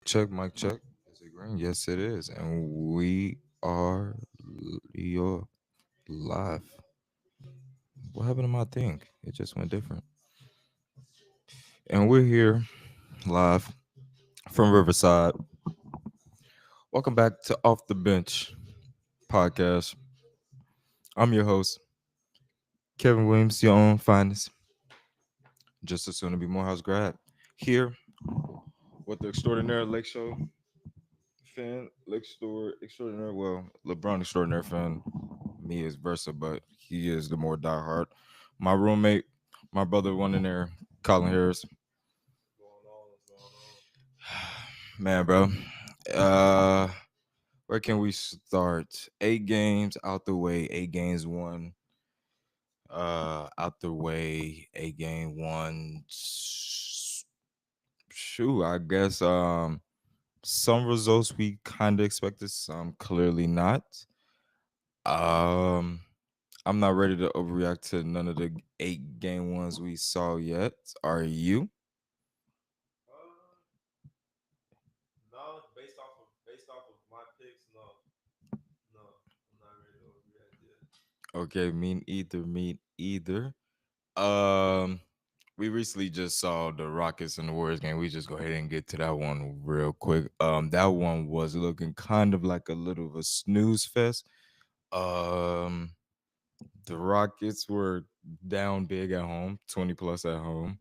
Mic check. Is it green? Yes, it is. And you're live. What happened to my thing? It just went different. And we're here live from Riverside. Welcome back to Off the Bench podcast. I'm your host, Kevin Williams, your own finest. Just as soon to be Morehouse grad. Here with the extraordinary Lake Show fan, Lake Store extraordinary, well, LeBron extraordinary fan. Me is Versa, but he is the more diehard. My roommate, my brother, one in there, Colin Harris. Going on? What's going on? Man, bro. Uh, where can we start? 8 games out the way. 8 games won. Out the way. 8 game won. Shoot, I guess. Some results we kind of expected. Some clearly not. Um, I'm not ready to overreact to none of the 8 game ones we saw yet. Are you? Uh, no, based off of my picks, no, no, I'm not ready to overreact yet. Okay, me either. Me either. Um, we recently just saw the Rockets and the Warriors game. We just go ahead and get to that one real quick. That one was looking kind of like a little of a snooze fest. Um, the Rockets were down big at home, 20 plus at home.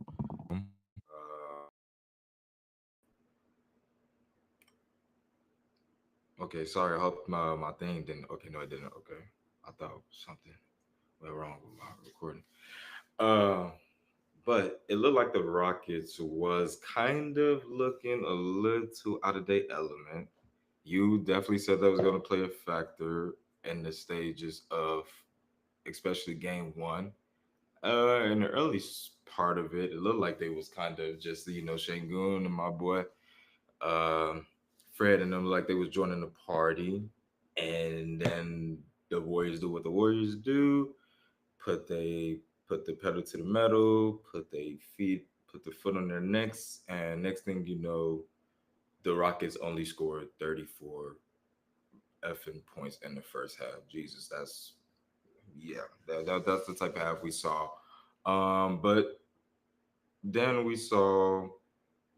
Okay, sorry. I hope my thing didn't. Okay, no, it didn't. Okay, I thought something went wrong with my recording. Uh, but it looked like the Rockets was kind of looking a little out of date element. You definitely said that was going to play a factor in the stages of, especially game one. In the early part of it, it looked like they was kind of just Shangun and my boy um, Fred and them like they was joining the party, and then the Warriors do what the Warriors do, put they put the pedal to the metal, put the foot on their necks, and next thing you know, the Rockets only scored 34 effing points in the first half. Jesus, that's the type of half we saw. But then we saw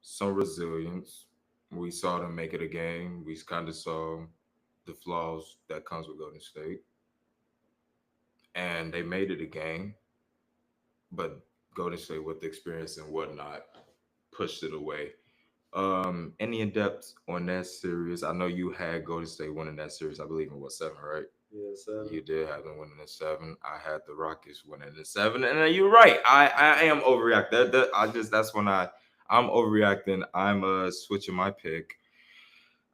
some resilience. We saw them make it a game. We kind of saw the flaws that comes with Golden State, and they made it a game. But Golden State, with the experience and whatnot, pushed it away. Any in depth on that series? I know you had Golden State winning that series. I believe in what, seven, right? Yeah, You seven. did have them winning in seven. I had the Rockets winning in seven, and you're right. I am overreacting. That's when I'm overreacting. I'm switching my pick.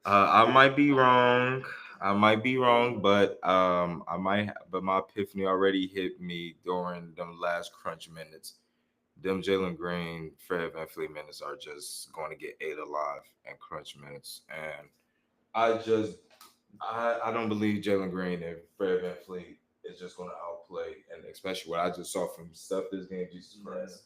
I might be wrong. I might be wrong, but but my epiphany already hit me during them last crunch minutes. Them Jalen Green, Fred VanVleet minutes are just going to get ate alive in crunch minutes, and I just I don't believe Jalen Green and Fred VanVleet is just going to outplay, and especially what I just saw from Steph this game, Jesus Yeah, Christ,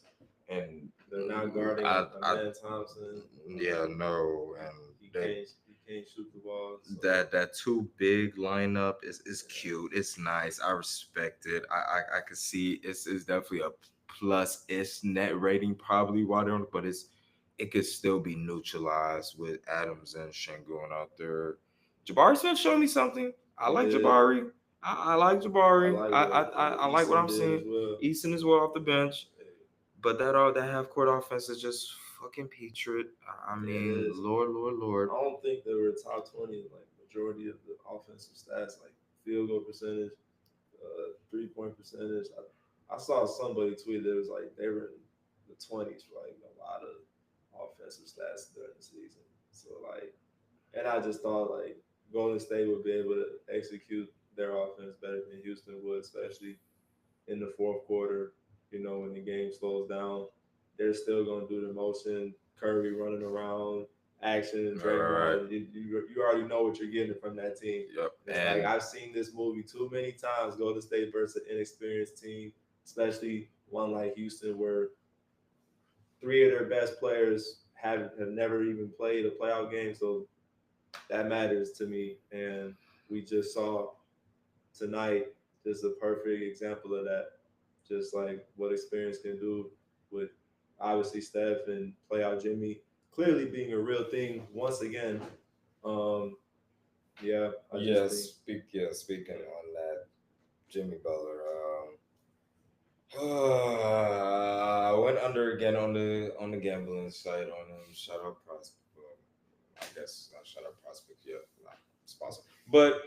and they're not guarding a I man Thompson. yeah no, and He they can't shoot the ball. So that two big lineup is cute. It's nice. I respect it. I can see it's definitely a plus ish net rating probably why they're on, but it could still be neutralized with Adams and Shengun out there. Jabari Smith showed me something. I he like did. Jabari. I like I Jabari. like I, what I I like what Easton I'm did as seeing. well. Easton as well off the bench. Hey, But that half court offense is just fucking Patriot. I yeah, it mean, is. Lord. I don't think they were top 20 like majority of the offensive stats, like field goal percentage, 3 point percentage. I saw somebody tweet that was like they were in the 20s for like a lot of offensive stats during the season. So like, and I just thought like Golden State would be able to execute their offense better than Houston would, especially in the fourth quarter. You know, when the game slows down, they're still gonna do the motion. Curry running around, action, and Right. Draymond. You already know what you're getting from that team. Yep. And it's like And I've seen this movie too many times. Golden State versus an inexperienced team, especially one like Houston, where three of their best players have never even played a playoff game, so that matters to me. And we just saw tonight just a perfect example of that. Just like what experience can do with obviously Steph and playoff Jimmy clearly being a real thing once again. Um, yeah, I just think Speaking on that, Jimmy Butler. Went under again on the gambling site on shout out prospect. I guess not shout out prospect yet, not sponsor, but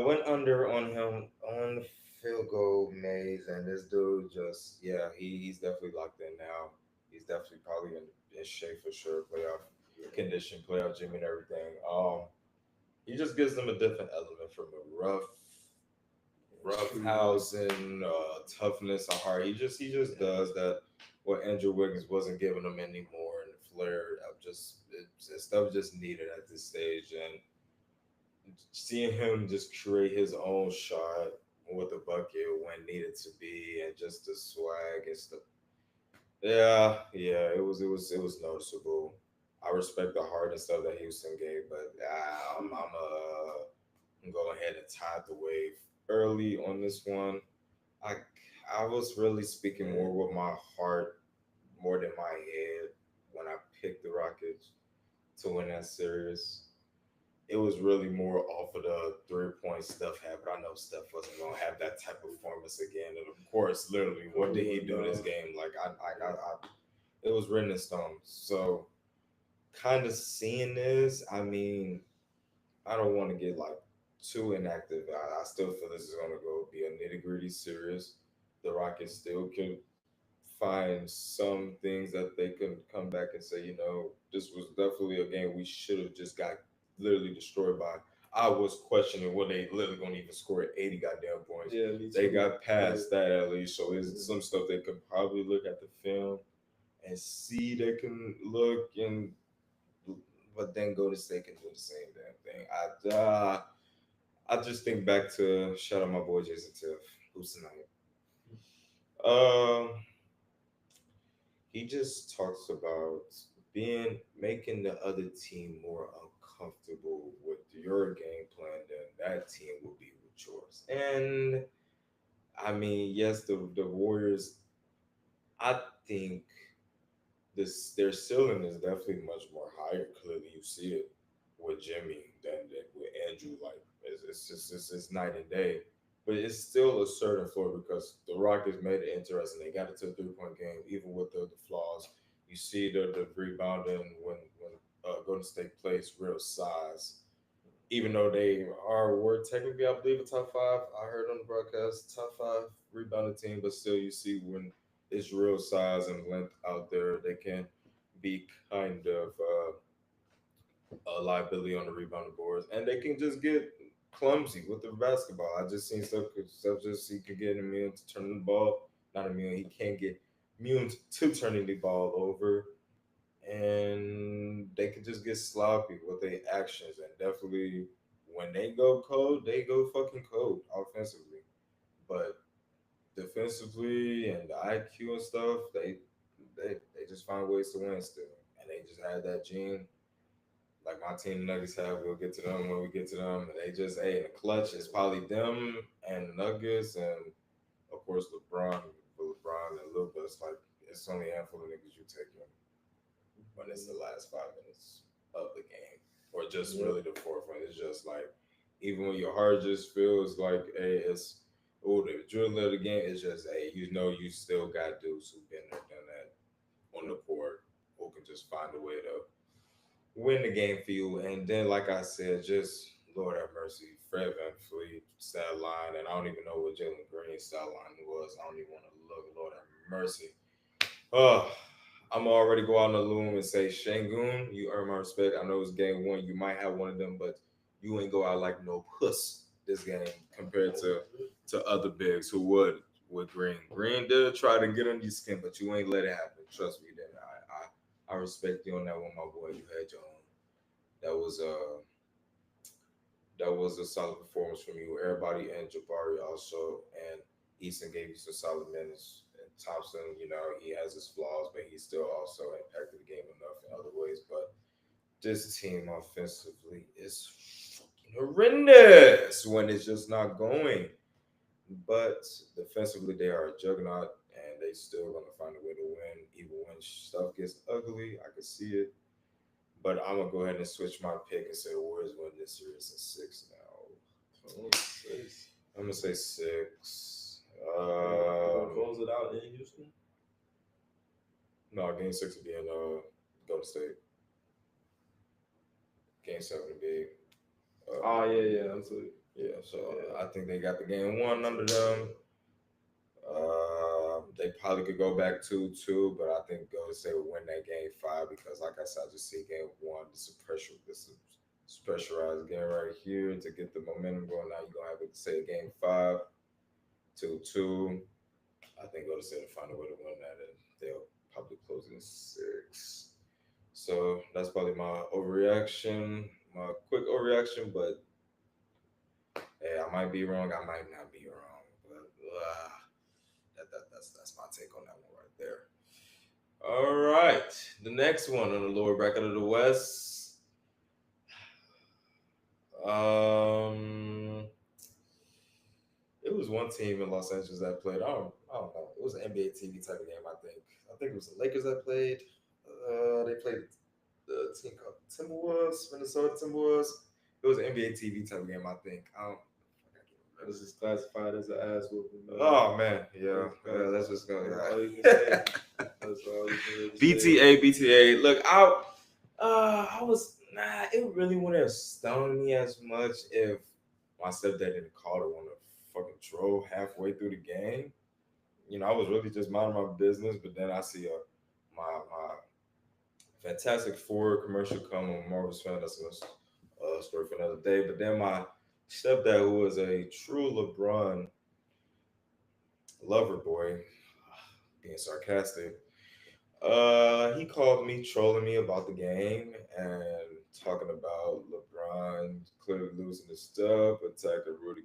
went under on him on the field goal maze, and this dude just he's definitely locked in now. He's definitely probably in shape for sure, playoff condition, playoff Jimmy and everything. He just gives them a different element from a rough housing, toughness, a heart. He just does that what Andrew Wiggins wasn't giving him anymore, and the flair. Stuff just needed at this stage, and seeing him just create his own shot with the bucket when needed to be, and just the swag and stuff. Yeah, it was noticeable. I respect the heart and stuff that Houston gave, but I'm going ahead and tide the wave early on this one. I I was really speaking more with my heart more than my head when I picked the Rockets to win that series. It was really more off of the 3 point Steph had, but I know Steph wasn't gonna have that type of performance again. And of course, literally, what did he do this game? Like it was written in stone. So kind of seeing this, I mean, I don't want to get like too inactive. I still feel this is gonna go be a nitty gritty series. The Rockets still can find some things that they can come back and say, this was definitely a game we should have just got literally destroyed by. I was questioning what they literally gonna even score 80 goddamn points. yeah, me They too. got past that at least, so it's some stuff they could probably look at the film and see they can look and but then go to state and do the same damn thing. I just think back to shout out my boy Jason Tiff, who's tonight. Um he just talks about making the other team more uncomfortable with your game plan than that team will be with yours. And I mean, yes, the Warriors, I think this their ceiling is definitely much more higher. Clearly, you see it with Jimmy than with Andrew. Like it's night and day. But it's still a certain floor because the Rockets made it interesting. They got it to a 3 point game, even with the flaws. You see the rebounding when Golden State plays real size. Even though they were technically, I believe, a top five. I heard on the broadcast, top five rebounding team, but still, you see when it's real size and length out there, they can be kind of a liability on the rebounding boards, and they can just get clumsy with the basketball. I just seen stuff just he could get immune to turning the ball, not immune. He can't get immune to turning the ball over, and they could just get sloppy with their actions. And definitely, when they go cold, they go fucking cold offensively. But defensively and the IQ and stuff, they just find ways to win still, and they just had that gene like my team Nuggets have. We'll get to them when we get to them. They just in the clutch. It's probably them and Nuggets and of course LeBron and Luka. It's like it's only a handful of niggas you take in when it's the last 5 minutes of the game, or just really the forefront. It's just like even when your heart just feels like it's the drill of the game. It's just you still got dudes who've been there, done that on the court who can just find a way to win the game for you. And then, like I said, just Lord have mercy, Fred VanVleet stat line, and I don't even know what Jalen Green's stat line was. I don't even want to look. Lord have mercy. Oh, I'm already go out on the loom and say, Shangoon, you earn my respect. I know it's game one. You might have one of them, but you ain't go out like no puss this game compared to other bigs who would with Green. Green did try to get under your skin, but you ain't let it happen. Trust me, then I respect you on that one, my boy. You had your own. That was a solid performance from you. Everybody and Jabari also, and Easton gave you some solid minutes. Thompson, he has his flaws, but he still also impacted the game enough in other ways. But this team offensively is fucking horrendous when it's just not going. But defensively, they are a juggernaut, and they still gonna find a way to win, even when stuff gets ugly. I can see it, but I'm gonna go ahead and switch my pick and say the Warriors win this series in six now. Oh, 6. I'm gonna say six. You gonna close it out in Houston? No, game six will be in Golden State. Game seven will be. Oh yeah. I'm sorry. Yeah, so I think they got the game one under them. They probably could go back 2-2, but I think Golden State will win that game five because, like I said, I just see game one. This is pressurized game right here to get the momentum going. Now you're gonna have to say game five, 2-2. I think Golden State will find a way to win that, and they'll probably close it in six. So that's probably my overreaction, my quick overreaction, but hey, I might be wrong. I might not be wrong, but that's my take on that one right there. All right, the next one on the lower bracket of the West. Um, it was one team in Los Angeles that played. I don't know. It was an NBA TV type of game. I think. I think it was the Lakers that played. They played the team called Timberwolves, Minnesota Timberwolves. It was an NBA TV type of game. I think. This is classified as an ass whooping. Oh man, yeah. That's just going. That's all you can say. That's all you can really BTA. Look, I was It really wouldn't have stung me as much if my stepdad didn't call to want to fucking troll halfway through the game. I was really just minding my business, but then I see my Fantastic Four commercial come on Marvel's fan. That's a story for another day. But then my stepdad, who was a true LeBron lover boy, being sarcastic, he called me trolling me about the game and talking about LeBron clearly losing his stuff, attacking Rudy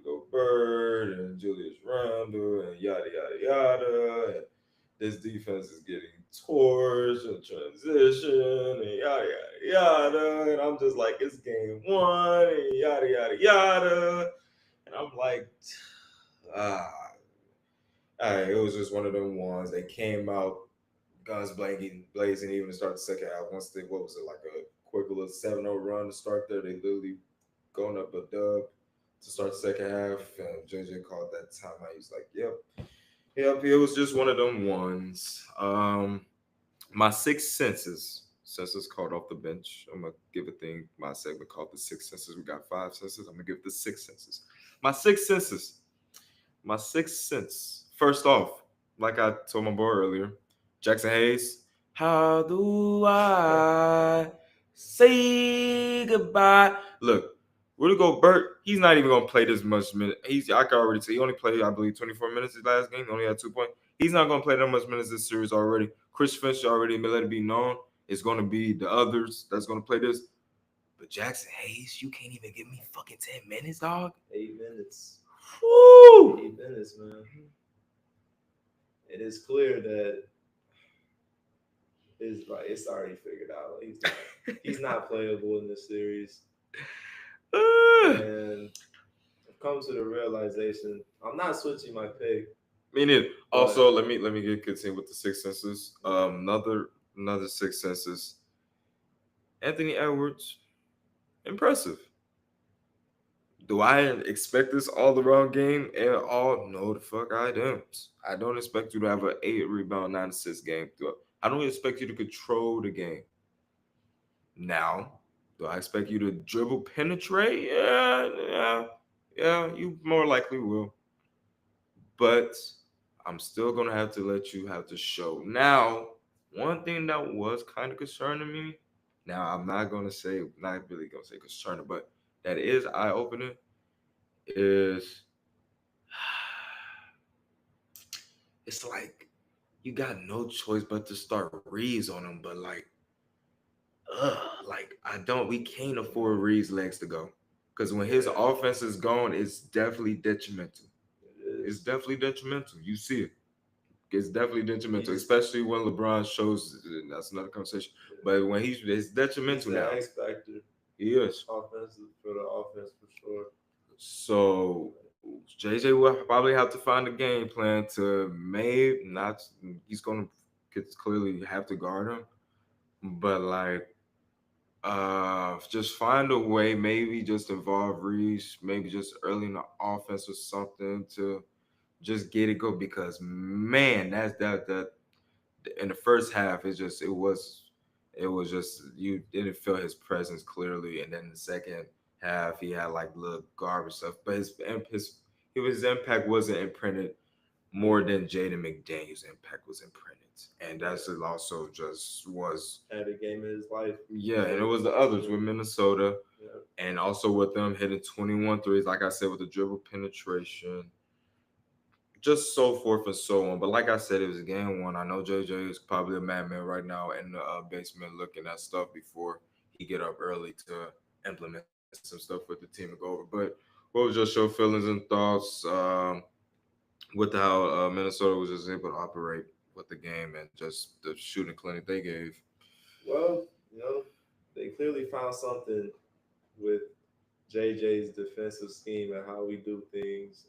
Gobert and Julius Randle and yada yada yada. And this defense is getting torched and transition and yada yada yada. And I'm just like, it's game one and yada yada yada. And I'm like, ah, it was just one of them ones. They came out guns blazing even to start the second half. Once they, what was it, like a quick little 7-0 run to start there, they literally going up a dub to start the second half. And JJ called that timeout. He's like, yep, it was just one of them ones. My six senses called off the bench. I'm gonna give a thing. My segment called the six senses. We got five senses. I'm gonna give the six senses. My six senses. My sixth sense. First off, like I told my boy earlier, Jackson Hayes. How do I say goodbye? Look, Rudy Gobert, he's not even gonna play this much minute. I can already see he only played, I believe, 24 minutes his last game. He only had 2 points. He's not gonna play that much minutes this series already. Chris Finch already let it be known. It's gonna be the others that's gonna play this. But Jackson Hayes, you can't even give me fucking 10 minutes, dog. 8 minutes. Woo! 8 minutes, man. It is clear that it's already figured out. He's not playable in this series. And I've come to the realization I'm not switching my pick. Me neither. Also, let me continue with the six senses. Another six senses. Anthony Edwards, impressive. Do I expect this all around game at all? No, the fuck I don't. I don't expect you to have an 8 rebound, 9 assist game. I don't expect you to control the game. Now, do I expect you to dribble, penetrate? Yeah. You more likely will. But I'm still gonna have to let you have to show. Now, one thing that was kind of concerning me. Now, I'm not really gonna say concerning, but that is eye opening. Is it's like you got no choice but to start Reeves on him, but like I don't. We can't afford Reeves' legs to go because when his offense is gone, it's definitely detrimental. It's definitely detrimental. You see it. it's definitely He detrimental, just especially when LeBron shows. That's another conversation. yeah. But when it's He's detrimental the now. X factor He is. offensive for the offense for sure. So JJ will probably have to find a game plan to maybe not. He's gonna clearly have to guard him, but like just find a way. Maybe just involve Reese. Maybe just early in the offense or something to just get it go. Because man, that in the first half, it was just you didn't feel his presence clearly, and then the second half he had like little garbage stuff, but his impact wasn't imprinted more than Jaden McDaniel's impact was imprinted, and Yeah, that's it also just was had a game of his life. yeah, and it Like was the others with Minnesota, yeah, and also with them hitting 21 threes, like I said, with the dribble penetration, just so forth and so on. But like I said, it was game one. I know JJ is probably a madman right now in the basement looking at stuff before he get up early to implement some stuff with the team and go over. But what was just your feelings and thoughts with how Minnesota was just able to operate with the game and just the shooting clinic they gave? well, they clearly found something with JJ's defensive scheme and how we do things.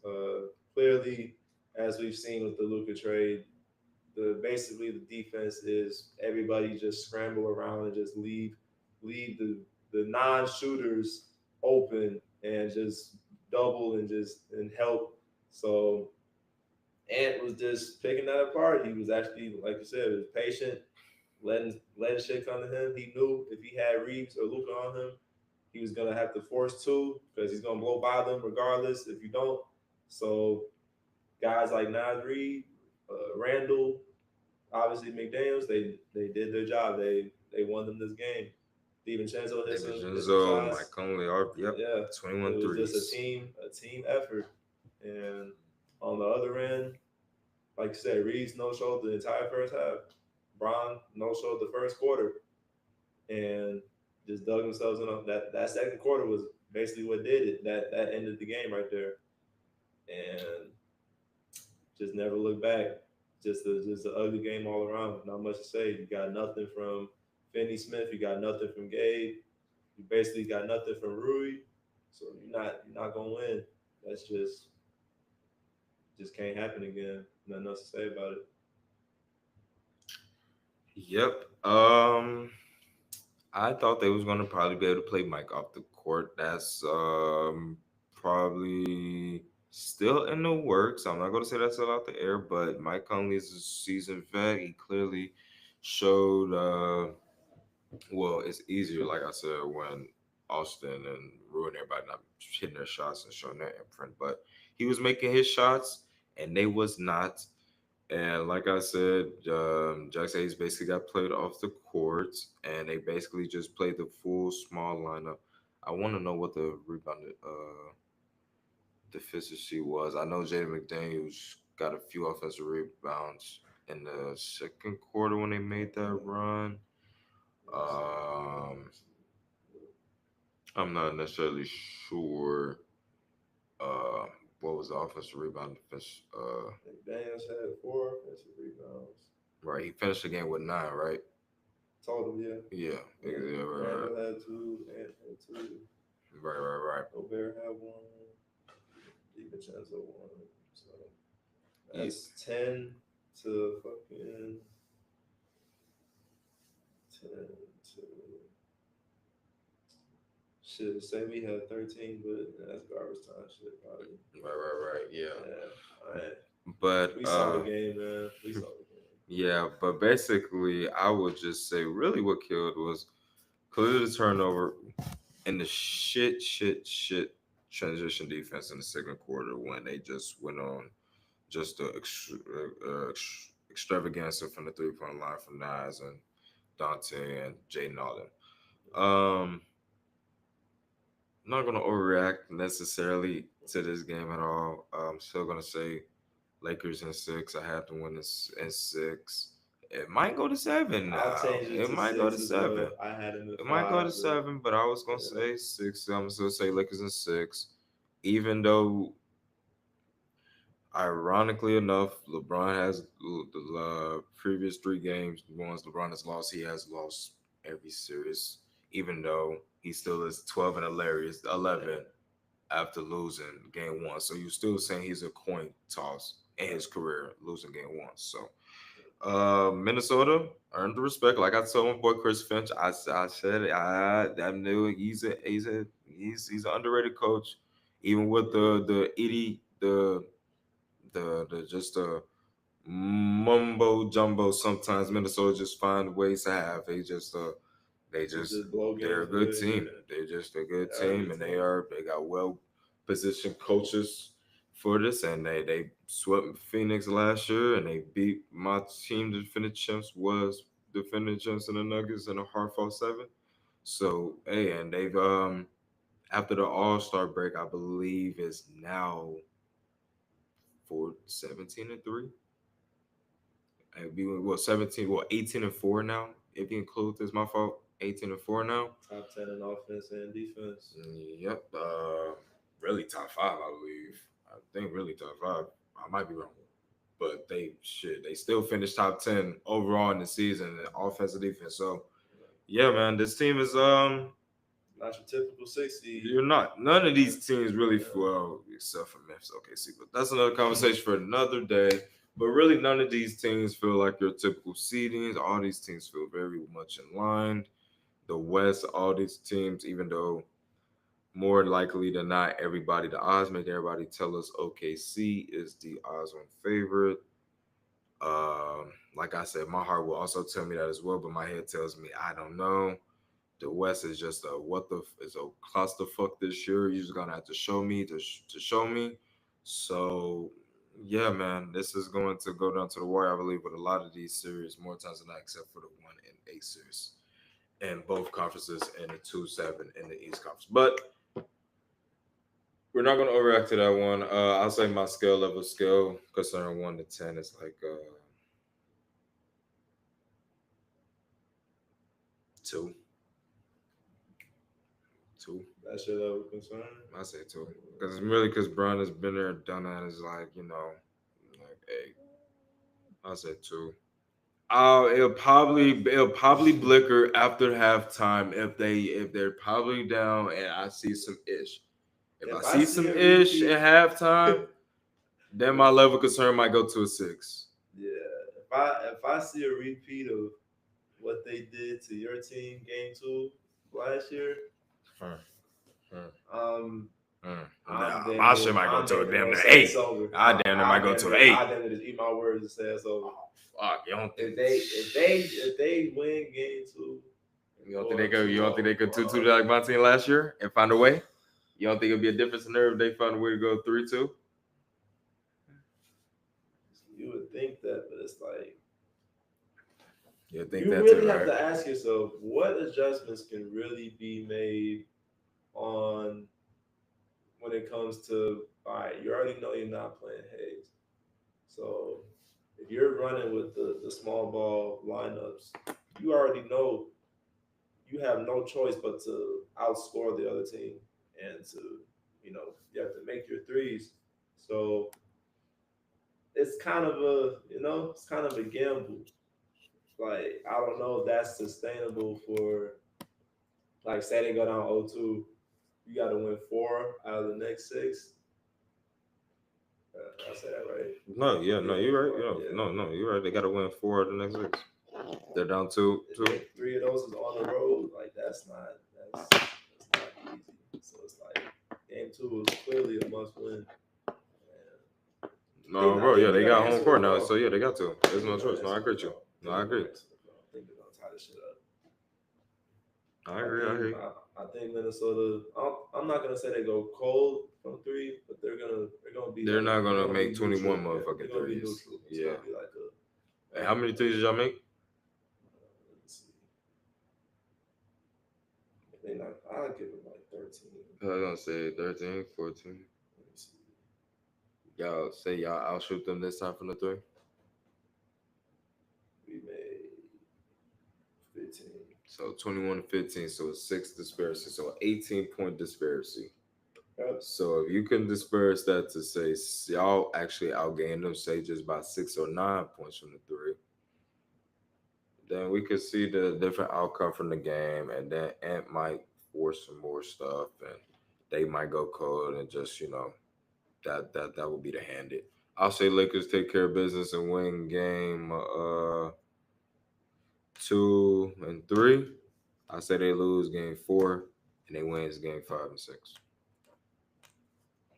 Clearly, as we've seen with the Luca trade, the basically the defense is everybody just scramble around and just leave the non-shooters open and just double and just and help. So Ant was just picking that apart. He was actually, like you said, was patient, letting shit come to him. He knew if he had Reeves or Luca on him, he was gonna have to force two because he's gonna blow by them regardless if you don't. So guys like Nas Reed, Randall, obviously McDaniels, they did their job. They won them this game. DiVincenzo hit some DiVincenzo, Mike shots. Conley, are yep, Yeah, it 21 was just threes. a team effort. And on the other end, like you said, Reeves no showed the entire first half. Braun no showed the first quarter, and just dug themselves in. That second quarter was basically what did it. That ended the game right there, and just never looked back. Just an ugly game all around. Not much to say. You got nothing from Finney Smith. You got nothing from Gabe. You basically got nothing from Rui. So you're not gonna win. That's just can't happen again. Nothing else to say about it. Yep. I thought they was gonna probably be able to play Mike off the court. That's probably still in the works. I'm not gonna say that's still out the air, but Mike Conley is a seasoned vet. He clearly showed well, it's easier, like I said, when Austin and Rue and everybody not hitting their shots and showing their imprint. But he was making his shots and they was not. And like I said, Jackson Hayes basically got played off the court, and they basically just played the full small lineup. I want to know what the rebounded deficiency was. I know Jaden McDaniels got a few offensive rebounds in the second quarter when they made that run. Let me see. Um, I'm not necessarily sure uh, what was the offensive rebound defense. McDaniels had 4 offensive rebounds. Right, he finished the game with 9, right? Total, yeah. Yeah, Yeah. yeah, right, Randall had two, Ant had two, right. Gobert had one, DiVincenzo one. So Yeah, that's 10 to fucking 10 to shit. Say we had 13, but that's garbage time shit probably. right. Yeah, Yeah, all right. but We saw the game, man. We saw the game. yeah, but basically, I would just say really what killed was clearly the turnover and the shit transition defense in the second quarter when they just went on just the extravaganza from the 3 point line from Nas and Dante and Jaden Alden. I'm not gonna overreact necessarily to this game at all. I'm still gonna say Lakers in 6. I have to win this in 6. It might go to 7 I'll now. change it It to might go to six as 7. well. I had him It at might go five, to but 7, but I was gonna yeah, say 6. I'm still say Lakers in 6, even though Ironically enough, LeBron has the previous three games, the ones LeBron has lost, he has lost every series, even though he still is 12 and 11 after losing game one. So you're still saying he's a coin toss in his career, losing game one. So Minnesota earned the respect. Like I told my boy Chris Finch, I said it. I knew he's an underrated coach. Even with the itty the just mumbo jumbo. Sometimes Minnesota just find ways to have. They just just blow they're a games good away. team. Yeah, They're just a good they are a team, good and team. they got well positioned coaches for this, and they swept Phoenix last year, and they beat my team. The defending champs was defending champs in the Nuggets in a hard fought seven. So hey, and they've after the All Star break, I believe is now for 17-3. And we well 17, well 18-4 now. If you include this, my fault. 18-4 now. Top 10 in offense and defense. Yep. Really top five, I believe. I think really top five. I might be wrong, but they still finished top 10 overall in the season in offensive defense. So yeah, man, this team is Not your typical 60. you're not none of these teams really Yeah. well except for Memphis OKC, but that's another conversation for another day. But really, none of these teams feel like your typical seedings. All these teams feel very much in line. The West, all these teams, even though more likely than not, the odds make everybody tell us OKC is the odds on favorite. Like I said, my heart will also tell me that as well, but my head tells me I don't know. The West is just a is a clusterfuck this year. You're just gonna have to show me to show me. So yeah, man, this is going to go down to the wire, I believe, with a lot of these series more times than not, except for the 1-8 series in both conferences and the 2-7 in the East Conference. But we're not gonna overreact to that one. I'll say my scale concerning 1 to 10 is like 2, 2. That's your level of concern. I say 2 because it's really because Brown has been there, done that. Is like like hey, I say 2. Oh, it'll probably blicker after halftime if they're probably down and I see some ish. If I If I see see some a ish repeat, at halftime, then my level of concern might go to a 6. yeah. If I see a repeat of what they did to your team game two last year, Hmm, hmm, um, Nah, my shit might go I'm to a damn near damn gonna near say it's 8. over. I damn near might go to an 8. I damn near just eat my words and say it's over. Oh, fuck, you don't think If they win game two, you don't think they could 2-2 like my team last year and find a way? You don't think it'd be a different scenario if they found a way to go 3-2? you would think that, but it's like You think you that too, really have right? to ask yourself what adjustments can really be made on when it comes to all right, you already know you're not playing Hayes. So if you're running with the small ball lineups, you already know you have no choice but to outscore the other team and to, you have to make your threes. So it's kind of it's kind of a gamble. Like I don't know if that's sustainable for like say they go down 0-2, you got to win four out of the next six. I say that right? No, yeah, no, Yeah, you're right. four. Yeah. No, you're right. They got to win 4 of the next 6. They're down 2, 2. If three of those is on the road, like that's not easy. So it's like game two was clearly a must win. No, bro, I yeah, think they they're gonna got home answer the court now, call. so yeah, they got to. I There's think no they're gonna choice. No, I answer the agree with you. call. No, I agree. I think they're gonna tie this shit up. I agree. I agree. I think Minnesota. I'm not gonna say they go cold from three, but they're gonna be They're like not they're gonna gonna be make neutral. 21 Yeah, motherfucking they're gonna be threes. neutral. It's Yeah. gonna be like a. Hey, how many threes did y'all make? Let's see. They not. I'll give them like 13. I was gonna say 13, 14. Let me see. Y'all say y'all outshoot them this time from the 3. We made 15. So 21-15. So a 6 disparity. So an 18-point disparity. Yep. So if you can disperse that to say y'all actually outgained them, say just by 6 or 9 points from the three, then we could see the different outcome from the game, and then Ant might force some more stuff, and they might go cold, and just that would be the handed. I'll say Lakers take care of business and win game 2 and 3. I say they lose game 4 and they wins game 5 and 6.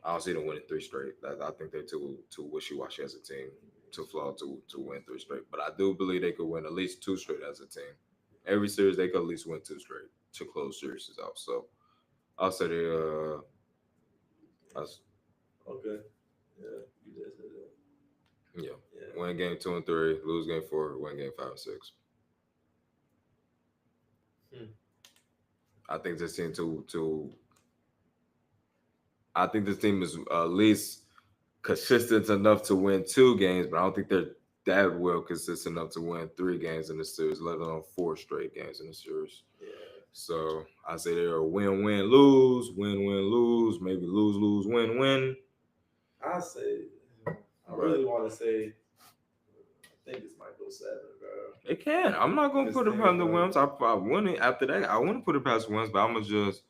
I don't see them winning 3 straight. I think they're too wishy washy as a team, too flawed to win 3 straight. But I do believe they could win at least 2 straight as a team. Every series they could at least win 2 straight to close series out. So I'll say they us Okay. Yeah, you just said that. yeah, Yeah. win game 2 and 3, lose game 4, win game 5 and 6. Hmm. I think this team to I think this team is at least consistent enough to win 2 games, but I don't think they're that well consistent enough to win 3 games in the series, let alone 4 straight games in the series. Yeah. So I say they're a win, win, lose, maybe lose, lose, win, win. I say, I But really want to say, I think this might go seven, bro. it can. I'm not gonna This put it thing, past the bro. Williams. I win it after that. I wouldn't put it past Williams, but I'm gonna just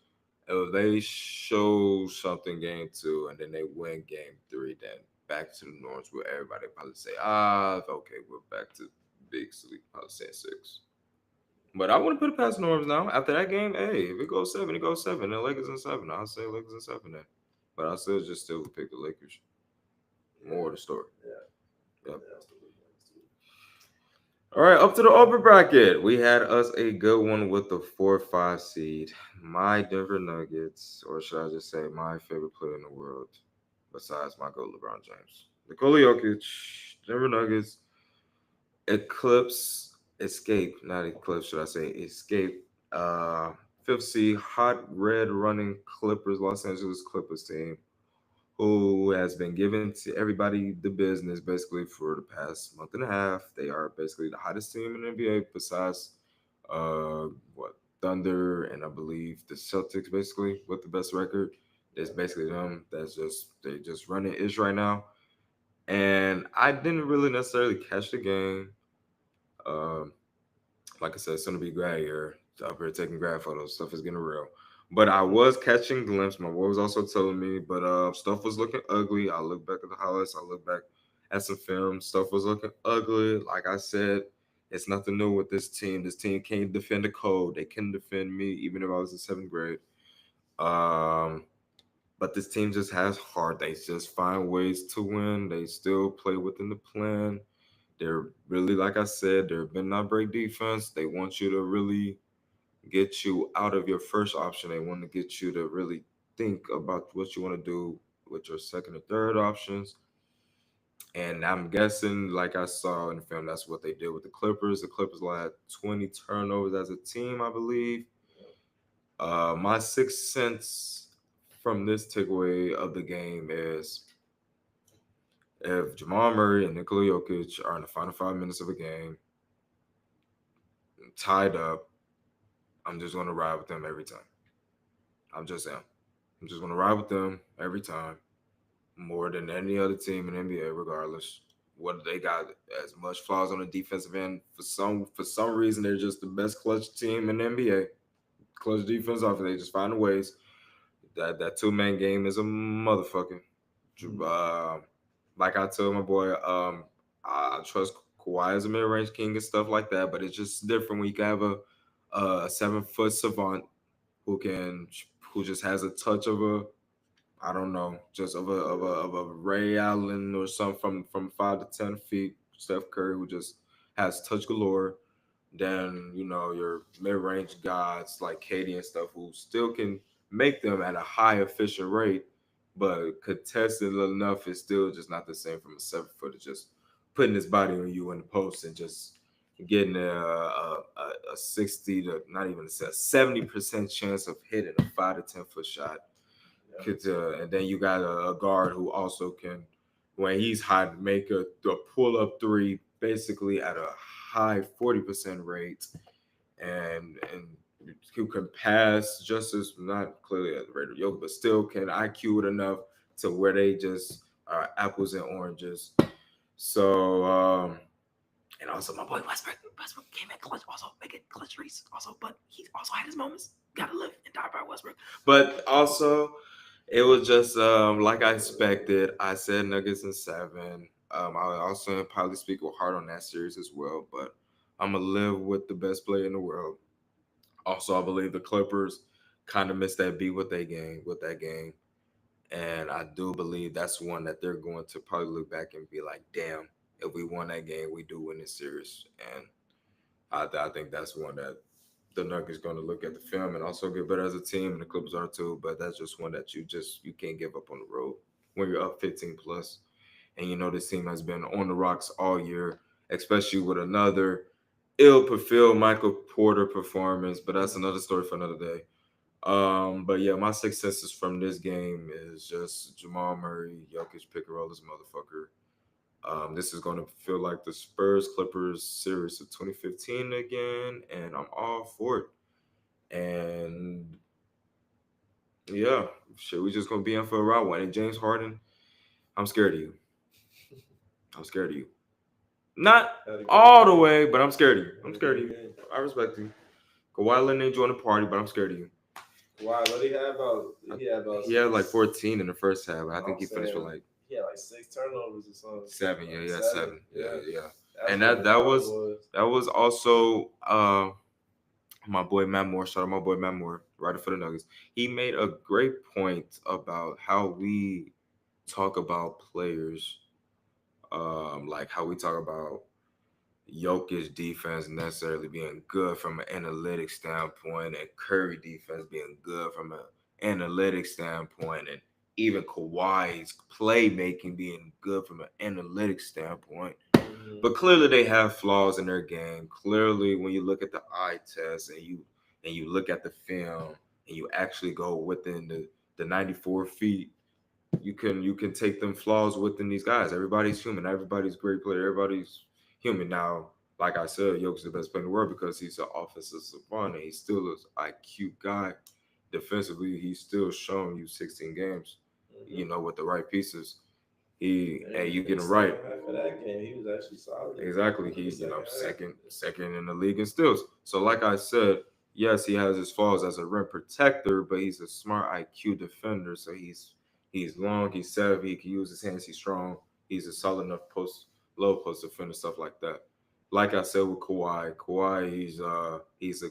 if they show something game 2 and then they win game 3, then back to the norms where everybody probably say, okay, we're back to big sleep. I'll say 6. But I wouldn't put it past norms now. After that game, hey, if it goes 7, it goes 7. The Lakers in 7. I'll say Lakers in 7 then. But I still would pick the Lakers. More Yeah. of the story. Yeah. Yep. Yeah. I'm still looking at this too. All right, up to the upper bracket. We had us a good one with the 4-5 seed. My Denver Nuggets, or should I just say my favorite player in the world, besides my GOAT LeBron James. Nikola Jokic, Denver Nuggets, not eclipse, should I say, escape. Uh, Fifth seed, hot red running Clippers, Los Angeles Clippers team, who has been given to everybody the business basically for the past month and a half. They are basically the hottest team in the NBA besides what Thunder and I believe the Celtics basically with the best record. It's basically them. That's just they just running ish right now. And I didn't really necessarily catch the game. Um, like I said, it's gonna be grad here. Up here taking grad photos. Stuff is getting real. But I was catching glimpse. My boy was also telling me, but stuff was looking ugly. I look back at the highlights. I look back at some film. Stuff was looking ugly. Like I said, it's nothing new with this team. This team can't defend the code. They couldn't defend me, even if I was in 7th grade. Um, but this team just has heart. They just find ways to win. They still play within the plan. They're really, like I said, they're been not break defense. They want you to really get you out of your first option. They want to get you to really think about what you want to do with your second or third options. And I'm guessing, like I saw in the film, that's what they did with the Clippers. The Clippers had 20 turnovers as a team, I believe. My sixth sense from this takeaway of the game is if Jamal Murray and Nikola Jokic are in the final 5 minutes of a game, tied up, I'm just going to ride with them every time. I'm just saying. I'm just going to ride with them every time more than any other team in the NBA, regardless. What they got as much flaws on the defensive end. For some reason, they're just the best clutch team in the NBA. Clutch defense off. They just find ways. That 2-man game is a motherfucker. Uh, like I told my boy, I trust Kawhi as a mid range king and stuff like that. But it's just different when you can have a 7 foot savant who can who just has a touch of a I don't know, just of a Ray Allen or something from 5 to 10 feet. Steph Curry who just has touch galore. Then your mid range guys like Katie and stuff who still can make them at a high efficient rate, but contested enough is still just not the same from a 7 footer. Just putting his body on you in the post and just getting a 60 to not even a 70% chance of hitting a 5 to 10 foot shot Yeah. and then you got a guard who also can, when he's hot, make a pull up three basically at a high 40% rate, and who can pass just as not clearly as Raider Yoke, but still can IQ it enough to where they just are apples and oranges. So and also my boy Westbrook came in clutch, also making clutch threes, also, but he also had his moments. Gotta live and die by Westbrook. But also, it was just like I expected. I said Nuggets in 7. I also probably speak with heart on that series as well, but I'm gonna live with the best player in the world. Also, I believe the Clippers kind of missed that beat with that game, and I do believe that's one that they're going to probably look back and be like, "Damn, if we won that game, we do win this series." And I think that's one that the Nuggets going to look at the film and also get better as a team, and the Clippers are too. But that's just one that you can't give up on the road when you're up 15 plus, and you know this team has been on the rocks all year, especially with another ill-fulfilled Michael Porter performance. But that's another story for another day. But yeah, my successes from this game is just Jamal Murray, Jokic pick and roll this motherfucker. This is going to feel like the Spurs Clippers series of 2015 again, and I'm all for it. And yeah, shit, we just gonna be in for a ride one. And James Harden, I'm scared of you. I'm scared of you. Not Had a great all the game. way, but I'm scared of you. Had I'm a scared of great you. game. I respect you. Kawhi Leonard ain't join the party, but I'm scared of you. Why? What he had about? He had about He had like 14 in the first half. I think I'm he finished with saying like he had like 6 turnovers or something. 7. Yeah, Like yeah, seven. 7. Yeah, Yeah, yeah. that's And what that the that problem was was. that was also my boy Matt Moore. Shout out my boy Matt Moore, writer for the Nuggets. He made a great point about how we talk about players, like how we talk about Jokic defense necessarily being good from an analytic standpoint, and Curry defense being good from an analytic standpoint, and even Kawhi's playmaking being good from an analytic standpoint. Mm-hmm. But clearly they have flaws in their game. Clearly, when you look at the eye test and you look at the film and you actually go within the 94 feet, you can take them flaws within these guys. Everybody's human. Everybody's a great player. Everybody's human. Now, like I said, Jokic's the best player in the world because he's an offensive savant and he's still an IQ guy. Defensively, he's still shown you 16 games. Mm-hmm. You know, with the right pieces, he hey, And you in the getting right. second half of that game, he was actually solid. Exactly. In He, the second half. second in the league in steals. So like I said, yes, he has his flaws as a rim protector, but he's a smart IQ defender. So he's long, he's savvy, he can use his hands, he's strong, he's a solid enough low post defender, stuff like that. Like I said with Kawhi, he's a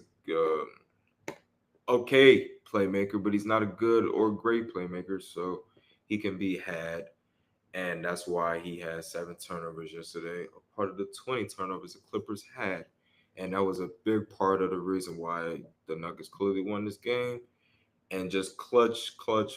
okay playmaker, but he's not a good or great playmaker. So he can be had, and that's why he had 7 turnovers yesterday, a part of the 20 turnovers the Clippers had. And that was a big part of the reason why the Nuggets clearly won this game. And just clutch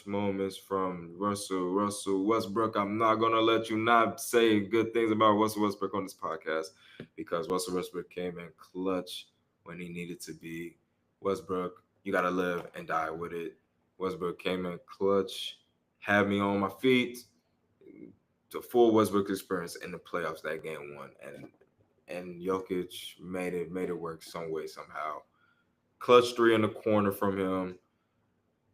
moments from Russell Westbrook. I'm not gonna let you not say good things about Russell Westbrook on this podcast because Russell Westbrook came in clutch when he needed to be. Westbrook, you gotta live and die with it. Westbrook came in clutch, had me on my feet, the full Westbrook experience in the playoffs that game one, and Jokic made it work some way somehow. Clutch three in the corner from him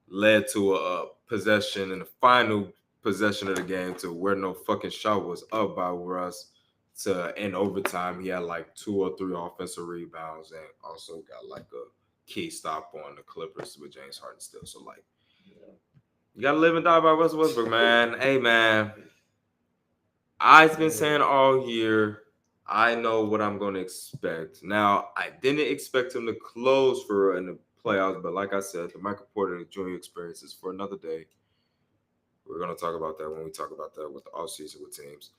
led to a possession in the final possession of the game to where no fucking shot was up by Russ to in overtime. He had like 2 or 3 offensive rebounds and also got like a key stop on the Clippers with James Harden still. So like Yeah. you gotta live and die by Russell Westbrook, man. Hey man, I've been Yeah. saying all year, I know what I'm going to expect. Now, I didn't expect him to close for in the playoffs, but like I said, the Michael Porter Jr. experience is for another day. We're going to talk about that when we talk about that with the offseason with teams.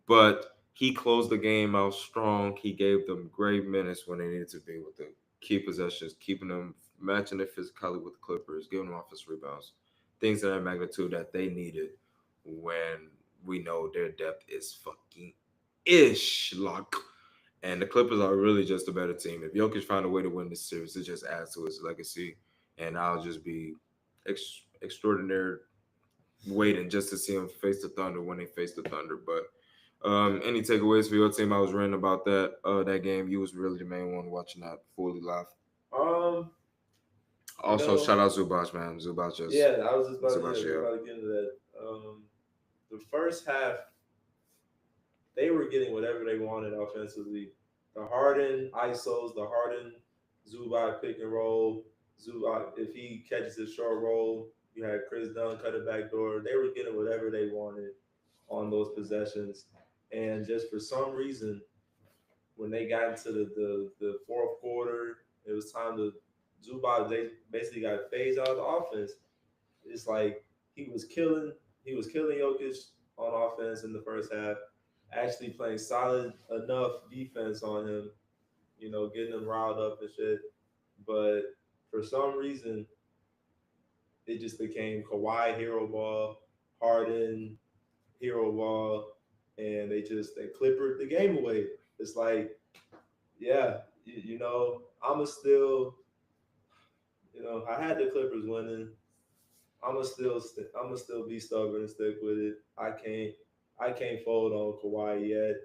But he closed the game out strong. He gave them great minutes when they needed to be with the key possessions, keeping them matching their physicality with the Clippers, giving them offensive rebounds, things of that magnitude that they needed when we know their depth is fucking ish lock. And the Clippers are really just a better team. If Jokic find a way to win this series, it just adds to his legacy. And I'll just be extraordinary waiting just to see him face the Thunder when they face the Thunder. But any takeaways for your team? I was ranting about that game. You was really the main one watching that fully live. Um, You Also, know, shout out Zubac, man. Zubac just yeah, I was just about to, Zubac, just yeah. about to get into that. The first half, they were getting whatever they wanted offensively. The Harden ISOs, the Harden Zubac pick and roll. Zubac, if he catches a short roll, you had Chris Dunn cut it back door. They were getting whatever they wanted on those possessions. And just for some reason, when they got into the fourth quarter, it was time to Zubac. They basically got phased out of the offense. It's like he was killing he was killing Jokic on offense in the first half, actually playing solid enough defense on him, getting him riled up and shit. But for some reason, it just became Kawhi hero ball, Harden hero ball, and they clippered the game away. It's like, yeah, I'ma still, I had the Clippers winning. I'ma still be stubborn and stick with it. I can't fold on Kawhi yet.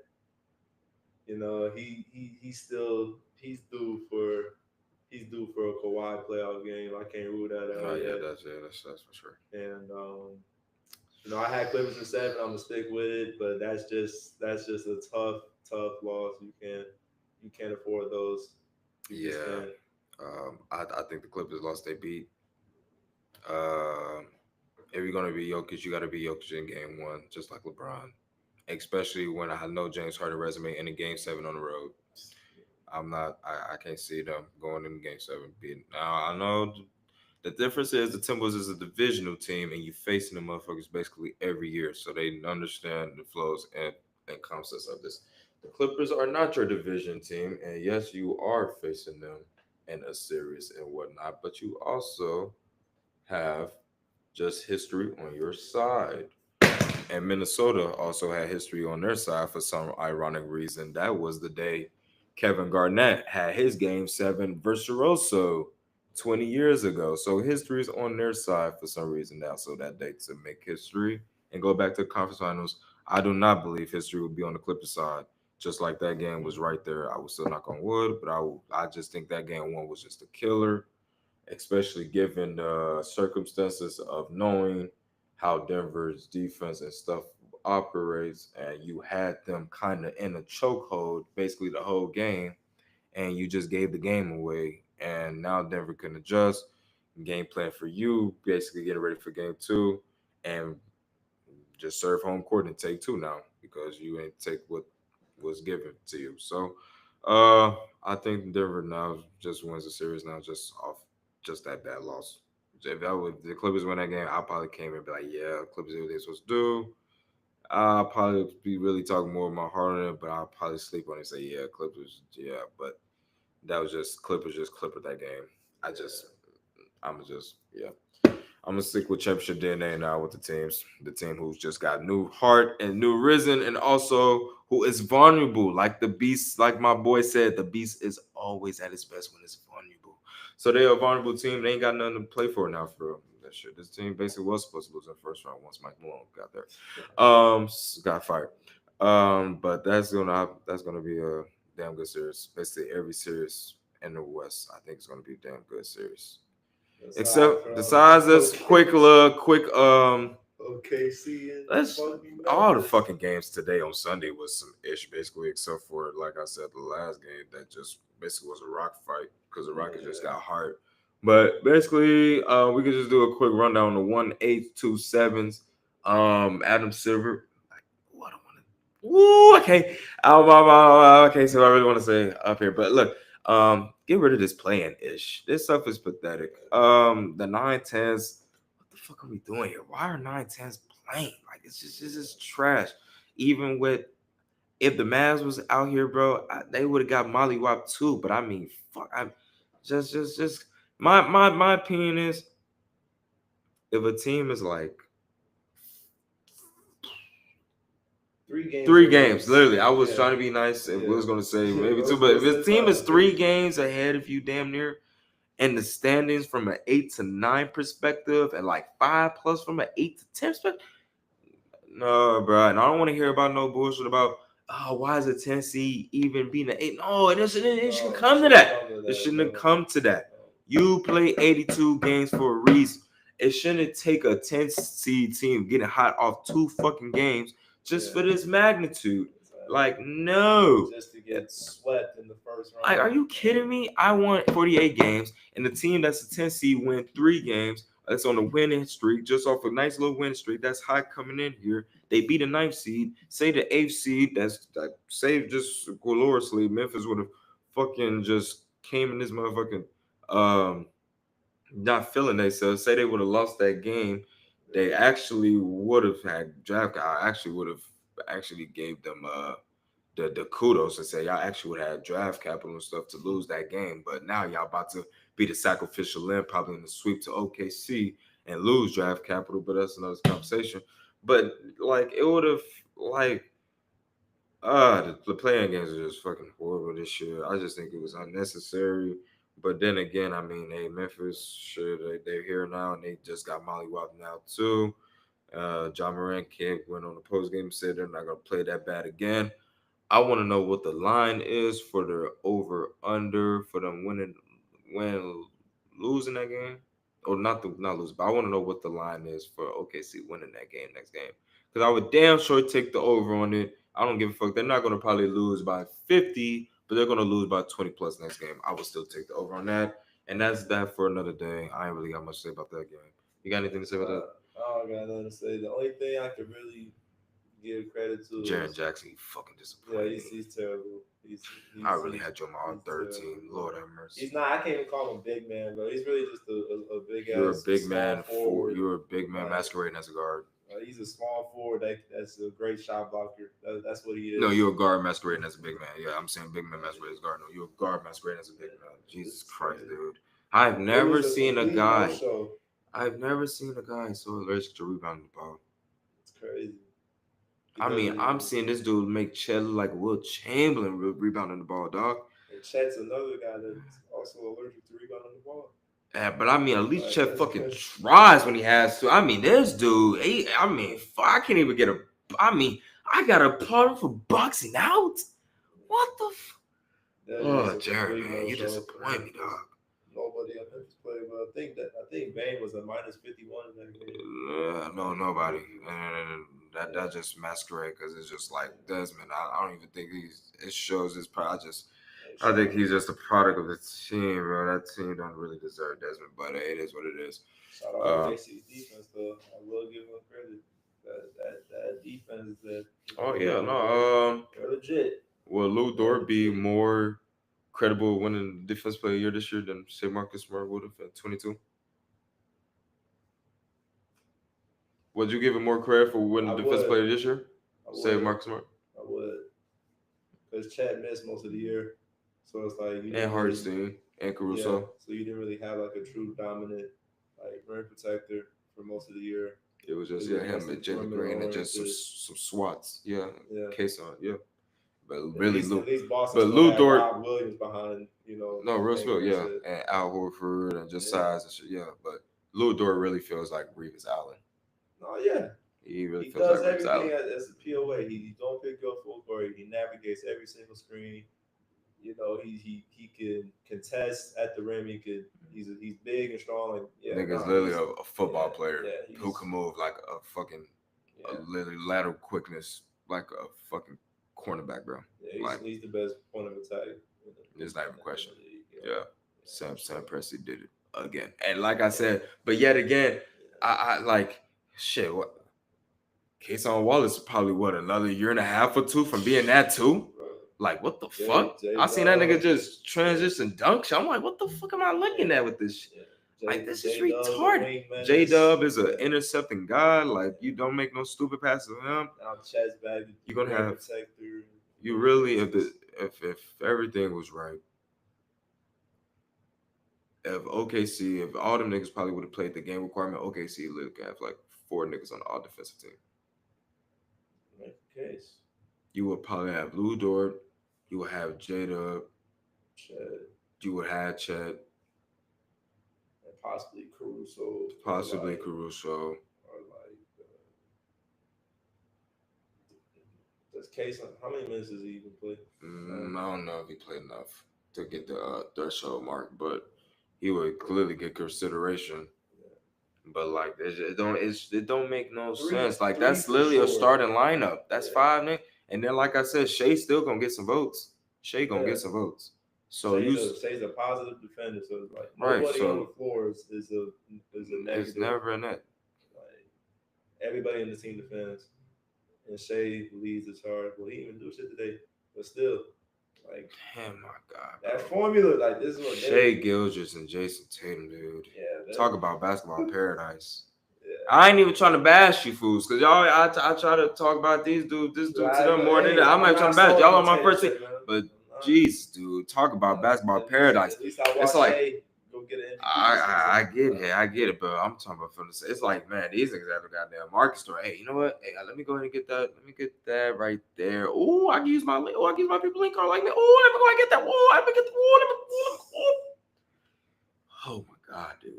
He's due for a Kawhi playoff game. I can't rule that Oh out yet. yeah, that's for sure. And I had Clippers in seven. I'm gonna stick with it, but that's just a tough loss. You can't afford those. You just Yeah. can't. I think the Clippers lost their beat. Um, if you're gonna be Jokic, you gotta be Jokic in game one, just like LeBron. Especially when I know James Harden resume in a game seven on the road. I'm not. I can't see them going in game seven. Beating. Now I know the difference is the Timberwolves is a divisional team, and you facing the motherfuckers basically every year, so they understand the flows and concepts of this. The Clippers are not your division team, and yes, you are facing them in a series and whatnot, but you also have just history on your side. And Minnesota also had history on their side for some ironic reason. That was the day Kevin Garnett had his game seven versus Rosso 20 years ago. So history is on their side for some reason now. So that day to make history and go back to the conference finals, I do not believe history would be on the Clippers side. Just like that game was right there. I would still knock on wood, but I just think that game one was just a killer, especially given the circumstances of knowing how Denver's defense and stuff operates, and you had them kind of in a chokehold basically the whole game, and you just gave the game away. And now Denver can adjust, game plan for you, basically getting ready for game two, and just serve home court and take two now because you ain't take what was given to you. So I think Denver now just wins the series now just off just that bad loss. If the Clippers win that game, I probably came and be like, yeah, Clippers did what they supposed to do. I'll probably be really talking more of my heart on it, but I'll probably sleep on it and say, yeah, Clippers, yeah. But that was just Clippers just clippered that game. I just, Yeah. I'm just, yeah. I'm gonna stick with championship DNA now with the teams. The team who's just got new heart and new risen, and also who is vulnerable. Like the beast, like my boy said, the beast is always at its best when it's vulnerable. So they're a vulnerable team. They ain't got nothing to play for now for real. That shit. This team basically was supposed to lose in the first round once Mike Malone got there. Got fired. But that's gonna be a damn good series. Basically every series in the West, I think it's gonna be a damn good series. Aside Except from besides this quick OKC and let's funky all the Memphis. fucking games today on Sunday was some ish basically, except for like I said, the last game that just basically was a rock fight because the Rockets just Yeah. got hard. But basically, we could just do a quick rundown on the 1-8-2-7s. Adam Silver. Like, what I want to. Ooh, okay. Okay, so I really want to say up here, but look, get rid of this playing ish. This stuff is pathetic. The 9-10s. What the fuck are we doing here? Why are 9-10s playing? Like it's just trash. Even with if the Mavs was out here, bro, they would have got Molly Wop too. But I mean, fuck, I just my opinion is if a team is like 3 games three or games, less. literally, I was Yeah. trying to be nice and we Yeah. was gonna say I maybe two, was but gonna if his say team is 5. 3 games ahead of you, damn near, and the standings from an 8 to 9 perspective, and like 5+ from an 8 to 10 perspective. No, bro, and I don't want to hear about no bullshit about why is a 10 seed even being an 8? No, it shouldn't No, come to shouldn't that. come to It that. shouldn't have No. come to that. No. You play 82 games for a reason. It shouldn't take a 10 seed team getting hot off 2 fucking games just Yeah, for this magnitude. exactly. Like, no. Just to get swept in the first Like, are round. you kidding me? I want 48 games, and the team that's a 10 seed win 3 games. That's on a winning streak, just off a nice little win streak. That's high coming in here. They beat a ninth seed. Say the eighth seed. That's that. Say just gloriously, Memphis would have fucking just came in this motherfucking um not feeling themselves. Say they would have lost that game. They Yeah. actually would have had draft. I actually would have actually gave them the kudos and say y'all actually would have had draft capital and stuff to lose that game. But now y'all about to be the sacrificial lamb, probably in the sweep to OKC and lose draft capital. But that's another conversation. But like it would have like the playing games are just fucking horrible this year. I just think it was unnecessary. But then again, I mean, hey, Memphis, sure, they're here now and they just got mollywopped now too. John Moran kid went on the post game said they're not gonna play that bad again. I want to know what the line is for the over under for them win losing that game, or not lose, but I want to know what the line is for OKC winning that game next game. Because I would damn sure take the over on it. I don't give a fuck. They're not gonna probably lose by 50, but they're gonna lose by 20 plus next game. I would still take the over on that, and that's that for another day. I ain't really got much to say about that game. You got anything to say about that? I don't got nothing to say. The only thing I could really give credit to Jaren is, Jackson, you fucking yeah, disappointed me. he's terrible. I really had Joe on He's third terrible, team. bro. Lord have mercy. He's not. I can't even call him big man, bro. He's really just a big You're a ass big small man for forward. you're a big man Like, masquerading as a guard. he's a small forward that's a great shot blocker. That's what he No, is. you're a guard masquerading as a big man. Yeah, I'm saying big man masquerading as a guard. No, you're a guard masquerading as a big man. Jesus It's Christ, crazy. dude. I've It never was a seen a complete no guy. show. I've never seen a guy so allergic to rebounding the ball. It's crazy. He I mean, doesn't I'm even. seeing this dude make Chet look like Will Chamberlain rebounding the ball, dog. And Chet's another guy that's also allergic to rebounding the ball. Yeah, but I mean, at least Like Chet that's fucking crazy. tries when he has to. I mean, this dude, I mean, I can't even get a. I mean, I got a pardon for boxing out. What the? That is Oh, a Jared, complete man, no you show for disappoint me, Memphis. dog. Nobody on Memphis played, but I think Bane was a -51 in that game. No, nobody. And that just masquerade because it's just like Desmond. I don't even think it shows his pride. Hey, I shout think out, he's just a product of the team, bro. That team don't really deserve Desmond, but it is what it is. shout out Uh, OKC's defense though. I will give them credit. That defense that oh yeah, they're no. they're legit. Will Lou They're Dort be legit. more credible winning defense player of the year this year than say Marcus Smart would have at 22? Would you give him more credit for I winning defense would. player this year? I Say would. Marcus Smart I would. Because Chad missed most of the year, so it's like you and didn't really. Hardenstein and Yeah, Caruso. so you didn't really have like a true dominant like rim protector for most of the year. It was It just was him mostly and Jalen perimeter Green and just oriented. some swats. Yeah, Yeah. case on. Yeah, but At really least Lou, at least Boston but still Lou had Dort. Rob Williams behind, No, real anchoring spill. and Yeah, shit. and Al Horford and just Yeah. size and shit. Yeah, but Lou Dort really feels like Reeves Allen. No, yeah. He really He feels like does Reeves everything Allen. as a POA. He don't pick up full court. He navigates every single screen. He can contest at the rim. He's big and strong. And yeah, Nigga's no, literally he's a football yeah, player yeah, who can move like a fucking a yeah, literally lateral quickness like a fucking cornerback, bro. yeah. He's Like he's the best point of attack it's not even a question. in the league. Yeah, Yeah, for Sam sure. Presti did it again, and like I said, but yet again, I like shit. What Kason Wallace probably what another year and a half or two from being that too. Bro. Like what the J fuck? J I seen that nigga Dub, just yeah, transition dunk shot. I'm like, what the fuck am I looking yeah, at with this shit? yeah. Like this is J Dub's a retarded. wing J menace. Dub is an Yeah, intercepting guy. Like yeah. you don't make no stupid passes to him. Now chest bag, You're gonna rim have protector. you really It's, if it's, the if everything was right, if OKC, if all them niggas probably would have played the game requirement, OKC literally could have like 4 niggas on the all defensive team. Make the case. You would probably have Lou Dort, you would have J Dub, Chad you would have Chet, and possibly Caruso possibly Caruso. or like does Case how many minutes does he even play? I don't know if he played enough to get the threshold mark, but he would clearly get consideration. Yeah. But like it don't make no Three, sense. Like three that's for literally a sure. starting lineup. That's Yeah, five niggas. And then like I said, Shea still gonna get some votes. Shea gonna yeah. get some votes. So Shay's a positive defender, so it's like right. nobody on So the floor is a it's negative. never a net. Like everybody in the team defends, and Shay leads the charge. Well, he didn't even do shit today, but still, like Oh my god, that bro. formula, like this is what they, Shea Gilgis and Jason Tatum, dude. yeah, Talk about basketball paradise. yeah. I ain't even trying to bash you fools, cause y'all. I try to talk about these dudes, this dude to them more than Hey, that. I'm I'm not trying not to bash sold y'all on on my Tatum first team, shit, man. but I'm not. jeez, dude, talk about basketball paradise. At least I It's watched like Shay go get an MVP this season. I get it, I get it, but I'm talking about from the. It's like man, these niggas have a goddamn market store. Hey, you know what? Hey, let me go ahead and get that. Let me get that right there. Oh, I can use my. Oh, I can use my people link card like that. Oh, let me go and get that. Oh, let me get the. Oh, let me. Oh my god, dude.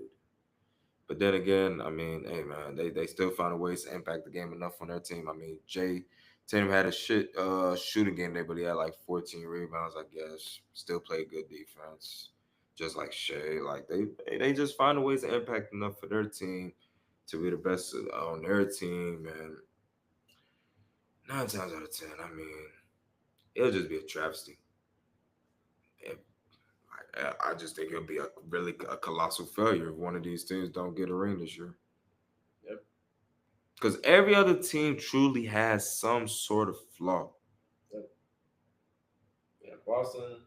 But then again, I mean, hey man, they still found a ways to impact the game enough on their team. I mean, Jay Tatum had a shit shooting game there, but he had like 14 rebounds, I guess. Still played good defense, just like Shea. Like they just find a ways to impact enough for their team to be the best on their team. And 9 times out of 10, I mean, it'll just be a travesty. If, I just think it'll be a really a colossal failure if one of these teams don't get a ring this year. Yep. Because every other team truly has some sort of flaw. Yep. Yeah. Boston,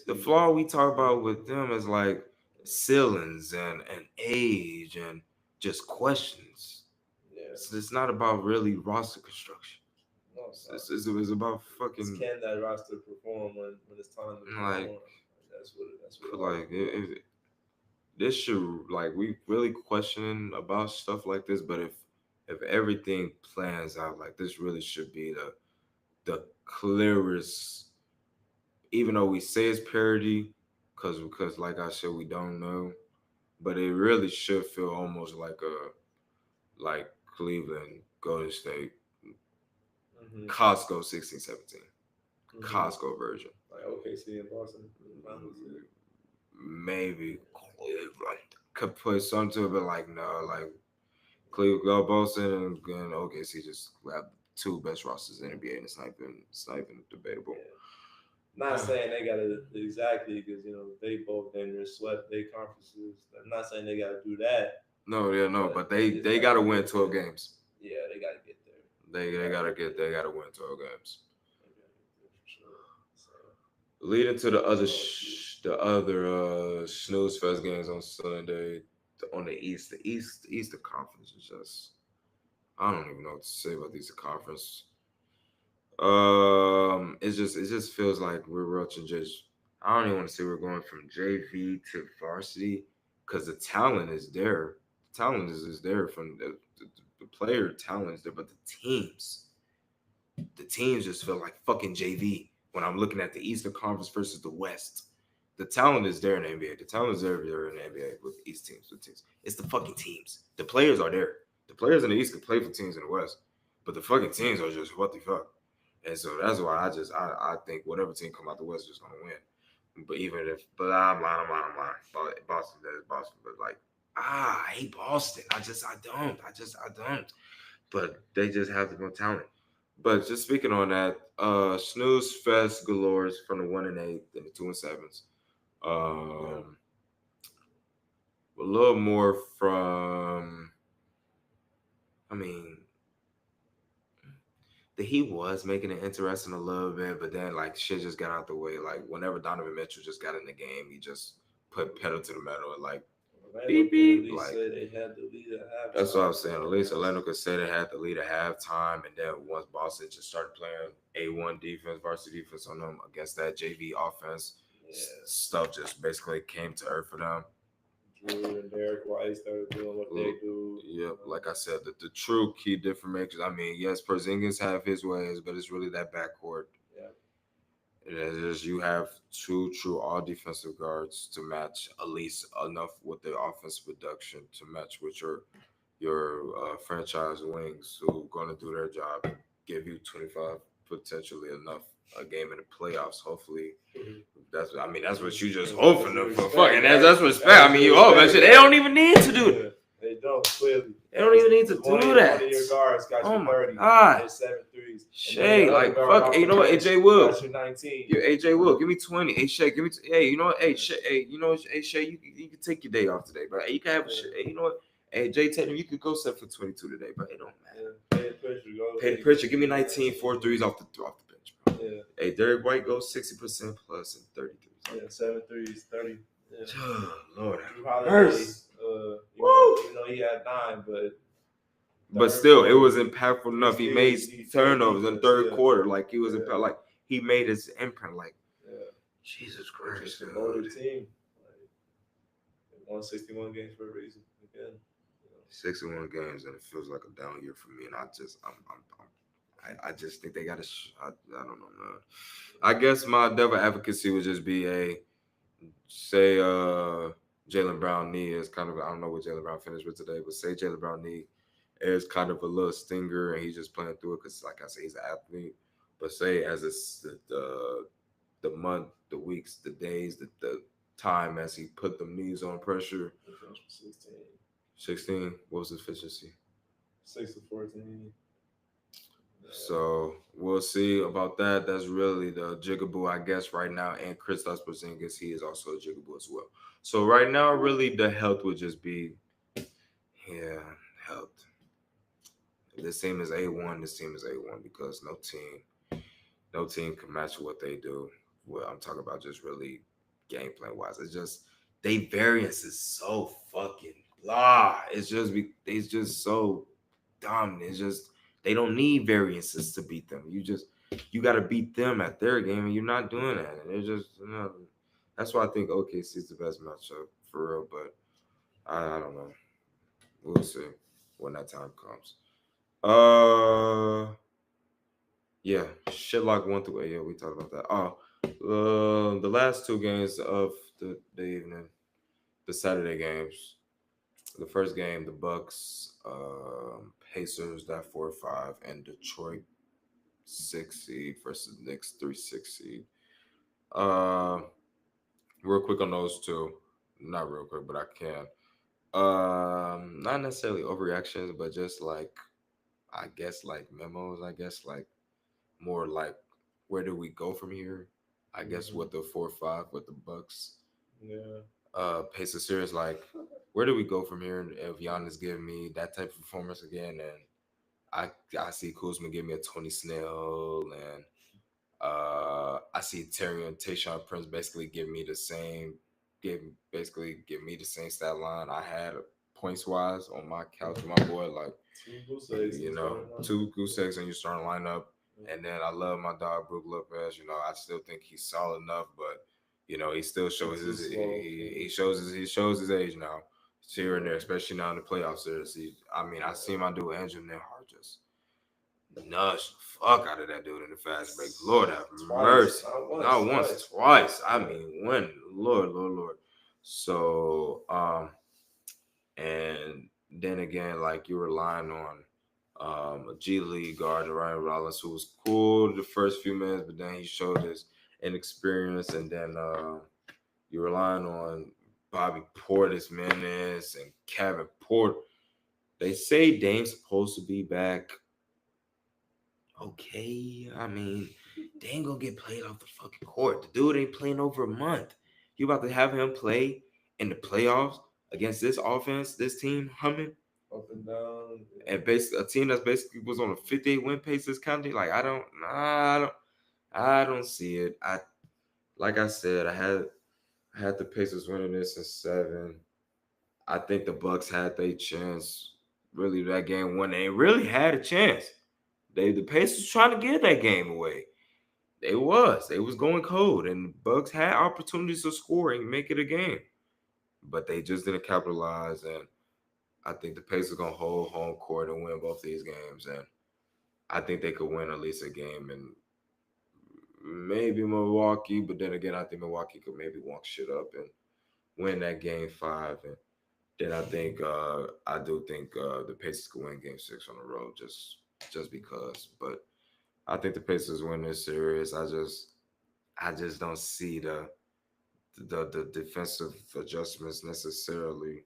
The OKC. flaw we talk about with them is like ceilings and age and just questions. Yeah. So it's not about really roster construction. No, it's not. It's about It's fucking can that roster perform when it's time to like perform? That's what it all like comes down to. this should like we really questioning about stuff like this. But if everything plans out like this, really should be the clearest, even though we say it's parody, because like I said, we don't know, but it really should feel almost like Cleveland, Golden State, Mm-hmm. Costco 16-17, Mm-hmm. Costco version, Like OKC and Boston in the finals. Yeah. maybe Cleveland could put something to it, but like no, like Cleveland, Boston, and OKC just have two best rosters in the NBA, and it's not even debatable. Yeah. Not saying they gotta exactly because they both then swept their conferences. I'm not saying they gotta do that, No, yeah, no, but but they they just they got gotta to win get 12 there. games. Yeah, they gotta get there. They Gotta gotta get get there. they gotta win 12 games. They gotta get there for sure. So Leading to the other so cute. snooze fest games on Sunday on the Eastern Conference is just I don't even know what to say about the Eastern Conference. It just feels like we're rushing just I don't even want to say we're going from JV to varsity because the talent is there. The talent is there from the player talent is there, but the teams just feel like fucking JV when I'm looking at the Eastern Conference versus the West. The talent is there in the NBA. The talent is there in the NBA with the East teams. With teams. It's the fucking teams. The players are there. The players in the East can play for teams in the West, but the fucking teams are just what the fuck. And so that's why I think whatever team come out the West is just gonna win. But even if but I'm lying. Boston that is Boston, but like I hate Boston. I don't. But they just have the more talent. But just speaking on that, snooze fest galores from the 1-8 and the 2-7s. Yeah. Um, a little more from. I mean, the Heat was making it interesting a little bit, but then like shit just got out the way. Like whenever Donovan Mitchell just got in the game, he just put pedal to the metal and like Orlando beep can at beep. least Like say they had the lead at that's what I halftime. was saying. At least Orlando could say they had the lead at halftime, and then once Boston just started playing A1 defense, varsity defense on them against that JV offense, Yeah. stuff just basically came to earth for them. Drew and Derek White started doing what they do. Yep, like I said, the true key differentiators. I mean, yes, Porzingis have his ways, but it's really that backcourt. Yeah. It is you have two true all defensive guards to match at least enough with the offensive production to match with your franchise wings who going to do their job and give you 25 potentially enough a game in the playoffs. Hopefully, Mhm. that's what you just That's hoping what you for. expect, Fucking right? that's respect. That's I what mean, you you hope that expect, shit. They right? don't even need to do Yeah, that. they don't clearly. They don't even need to Because do one that. of your guards got Oh you my 30 and god, hit 7 threes, and then Shay, your other like guard fuck. off Hey, you the know what, bench AJ Will. got you 19. You AJ Will, give me 20. Hey Shay, give me. Hey, you know what? Hey Shay, hey, you know what? Hey Shay, you can take your day off today, bro. Hey, you can have a shit. Hey, you know what? Hey Jay Tatum, you could go set for 22 today, bro. It don't matter. Pay the pressure, go. Pay the pressure. Give me 19, 4 threes off the bench, bro. Yeah. Hey, Derek White goes 60% plus and 33. Yeah, 7 threes, 30. Yeah. Lord Drew have Holiday, mercy. even though he had 9, But still, it was impactful enough. He made turnovers in the third quarter. Like, he was like he made his imprint. Like, Jesus Christ. It's just a loaded team. Like, they won 61 games for a reason. Again, 61 games, and it feels like a down year for me. And I just think they got to. I don't know, man. I guess my devil advocacy would just be say Jaylen Brown knee is kind of, I don't know what Jaylen Brown finished with today, but say Jaylen Brown knee is kind of a little stinger and he's just playing through it because, like I say, he's an athlete. But say as the month, the weeks, the days, the time as he put the knees on pressure. 16. 16. What was his efficiency? 6 to 14. So we'll see about that. That's really the jigaboo, I guess, right now. And Kristaps Porzingis, he is also a jigaboo as well. So right now, really, the health would just be, health. This team is A1. This team is A1 because no team can match what they do. Well, I'm talking about just really game plan wise. It's just they variance is so fucking blah. It's just so dumb. It's just they don't need variances to beat them. You got to beat them at their game, and you're not doing that. And it's just that's why I think OKC is the best matchup for real. But I don't know. We'll see when that time comes. Uh, yeah, Shitlock 1 through 8. Yeah, we talked about that. The last two games of the evening, the Saturday games. The first game, the Bucks, Pacers, that 4-5, and Detroit 6 seed versus Knicks 3-6 seed. Uh, real quick on those two, not real quick, but I can. Not necessarily overreactions, but just like I guess like memos. I guess like more like where do we go from here? I guess with the 4-5 with the Bucks. Yeah. Pace series, like where do we go from here? And if Giannis giving me that type of performance again, and I see Kuzma give me a Tony Snell, and I see Terry and Tayshaun Prince basically give me the same stat line I had points wise on my couch with my boy. Like two goose eggs in your starting lineup. And then I love my dog Brook Lopez. I still think he's solid enough, but he still shows he shows his age now. It's here and there, especially now in the playoff series. I see my dude Andrew Nembhard just nuts the fuck out of that dude in the fast break. Lord have mercy. Not once, twice. I mean, when Lord. So and then again, like you're relying on a G League guard, Ryan Rollins, who was cool the first few minutes, but then he showed his inexperience, and then you're relying on Bobby Portis Menace and Kevin Porter. They say Dame's supposed to be back. Okay, I mean, they ain't gonna get played off the fucking court. The dude ain't playing over a month. You about to have him play in the playoffs against this offense, this team humming up and down, and basically a team that's basically was on a 58 win pace this county. Like I don't see it. Like I said, I had the Pacers winning this in 7. I think the Bucks had their chance. Really, that game when they really had a chance. The Pacers trying to give that game away. They was going cold, and the Bucks had opportunities to score and make it a game, but they just didn't capitalize. And I think the Pacers gonna hold home court and win both these games, and I think they could win at least a game and maybe Milwaukee. But then again, I think Milwaukee could maybe walk shit up and win that game 5, and then I do think the Pacers could win game 6 on the road just because, but. I think the Pacers win this series. I just don't see the defensive adjustments necessarily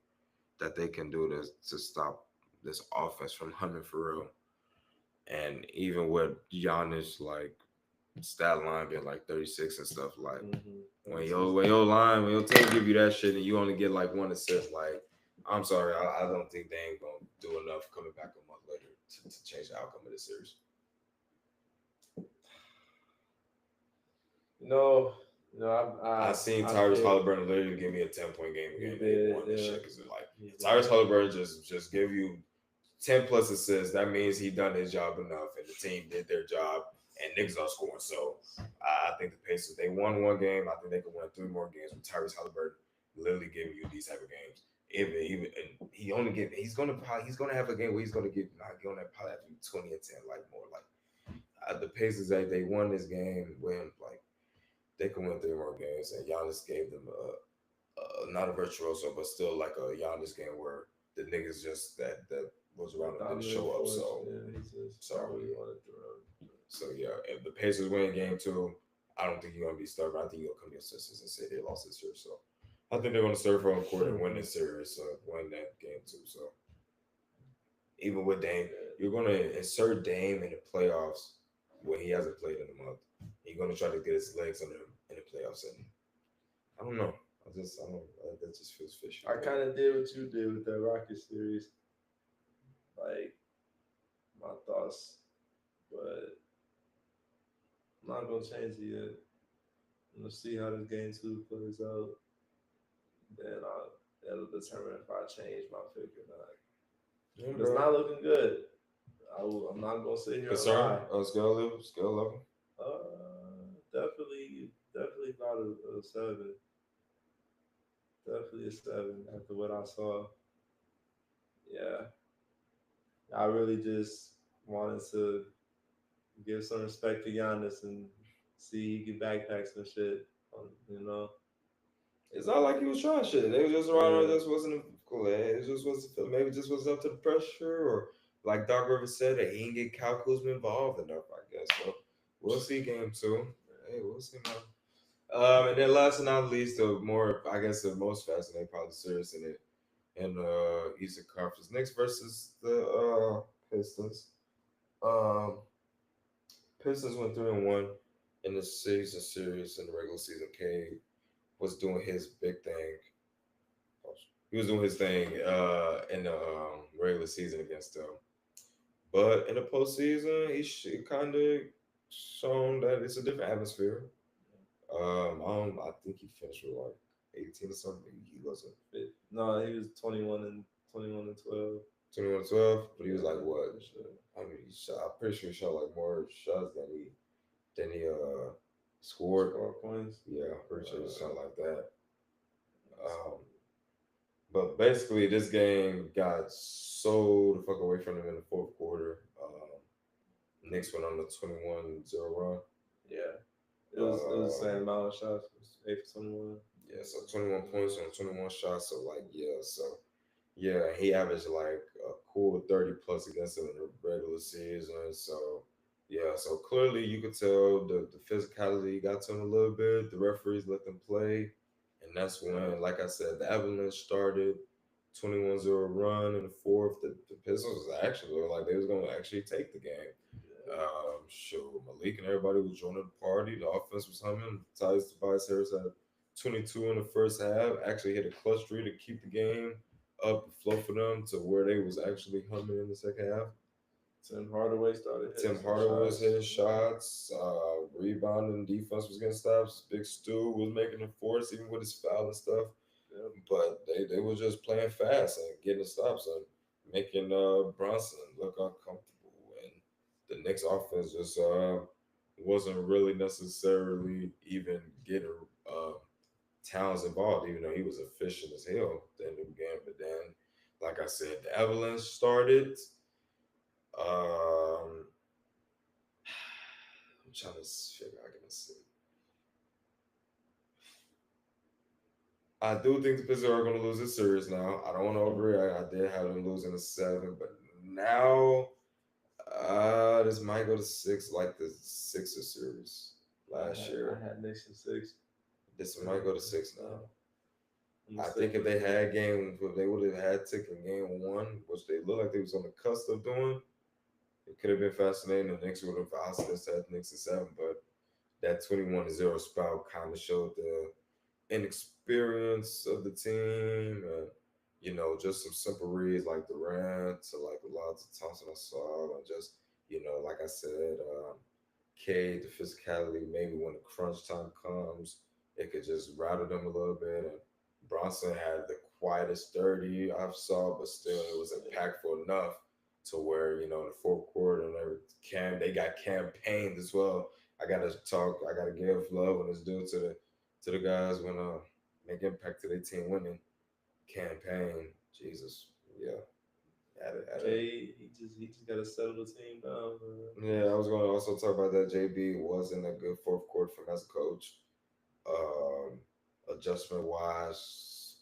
that they can do to stop this offense from humming for real. And even with Giannis like stat line being like 36 and stuff, like when your team give you that shit and you only get like one assist, like I'm sorry, I don't think they ain't gonna do enough coming back a month later to change the outcome of this series. No, no, I seen I Tyrese feel Halliburton literally give me a 10-point game he again. They did, won this yeah. shit because like He if did. Tyrese Halliburton just give you 10 plus assists, that means he done his job enough and the team did their job and niggas are scoring. So I think the Pacers, they won one game. I think they could win three more games with Tyrese Halliburton literally giving you these type of games. Even and he's gonna have a game where he's gonna get not gonna probably have to be 20 and 10, like more like the Pacers, they won this game when like they can win three more games and Giannis gave them not a virtuoso but still like a Giannis game where the niggas just that was around him didn't show up. Force, So yeah, he just so really wanted to run. so yeah, if the Pacers win game two, I don't think you're gonna be stubborn. I think you're gonna come to your senses and say they lost this year. So I think they're gonna serve on court and win this series, so win that game too. So even with Dame, you're gonna insert Dame in the playoffs when he hasn't played in a month. You're gonna try to get his legs under him in the playoffs, and I don't know. I don't. That just feels fishy. I kind of did what you did with that Rocket series, like my thoughts, but I'm not gonna change it yet. I'm gonna see how this game two plays out. Then that'll determine if I change my pick or not. Yeah, But it's bro. not looking good. I'm not gonna sit here and Concern? lie. Scale level. Definitely about a seven. Definitely a seven after what I saw. Yeah, I really just wanted to give some respect to Giannis and see he can backpack some shit. You know, It's not like he was trying shit. They was just around. yeah, It just wasn't cool. It just wasn't. Maybe it just wasn't up to the pressure, or like Doc Rivers said, that he didn't get Cal Kuzma involved enough. I guess. So we'll see game two. Hey, we'll see, man. And then last but not least, the more I guess the most fascinating probably series in Eastern Conference. Knicks versus the Pistons. Um, Pistons went 3-1 in the season series in the regular season. K was doing his big thing. He was doing his thing in the regular season against them, but in the postseason, he kind of shown that it's a different atmosphere. I think he finished with like 18 or something. He wasn't no, he was 21 and 12. 21-12, but he was like Yeah, what? for sure. I mean, I'm pretty sure he shot like more shots than he scored. Score points. Yeah, I'm pretty sure he shot like that. That's Um, but basically, this game got so the fuck away from him in the fourth quarter. Knicks went on a 21-0 run. Yeah, it was the Uh, same amount of shots. It was 8 for 21. yeah, so 21 points on 21 shots. So like, yeah, so yeah, he averaged like a cool 30 plus against them in the regular season. So yeah, so clearly you could tell the physicality got to him a little bit. The referees let them play. And that's when, like I said, the Avalanche started 21-0 run in the fourth. The Pistons was actually looked like they was gonna actually take the game. Sure, Malik and everybody was joining the party. The offense was humming. Tobias Harris had 22 in the first half. Actually hit a clutch three to keep the game up the flow for them to where they was actually humming in the second half. Tim Hardaway started hitting Tim some Hardaway was shots. hitting shots, rebounding, defense was getting stops. Big Stu was making the force even with his foul and stuff. Yep. But they were just playing fast and getting the stops and making Bronson look uncomfortable. And the Knicks offense just wasn't really necessarily even getting uh, Towns involved, even though he was efficient as hell at the end of the game. But then, like I said, the Avalanche started. Um, I'm trying to figure out. I can see. I do think the Pistons are going to lose this series now. I don't want to overreact. I did have them losing a seven, but now This might go to six, like the Sixers series last year. I had Knicks in 6. This might go to six now. I'm I gonna think stick if with they you. had game, if they would have had taken game one, which they looked like they was on the cusp of doing, it could have been fascinating. The Knicks would have obviously had the Knicks in seven, but that 21-0 spout kind of showed the inexperience of the team and just some simple reads like Durant to like a lot of Thompson I saw and just like I said, K the physicality maybe when the crunch time comes it could just rattle them a little bit and Bronson had the quietest 30 I've saw but still it was impactful enough to where in the fourth quarter and they got campaigned as well. I gotta give love when it's due to the guys when make impact to their team winning campaign. Jesus, yeah, at a K, he just gotta settle the team down, man. yeah. I was going to also talk about that. JB wasn't a good fourth quarter for him as a coach. Um, Adjustment wise,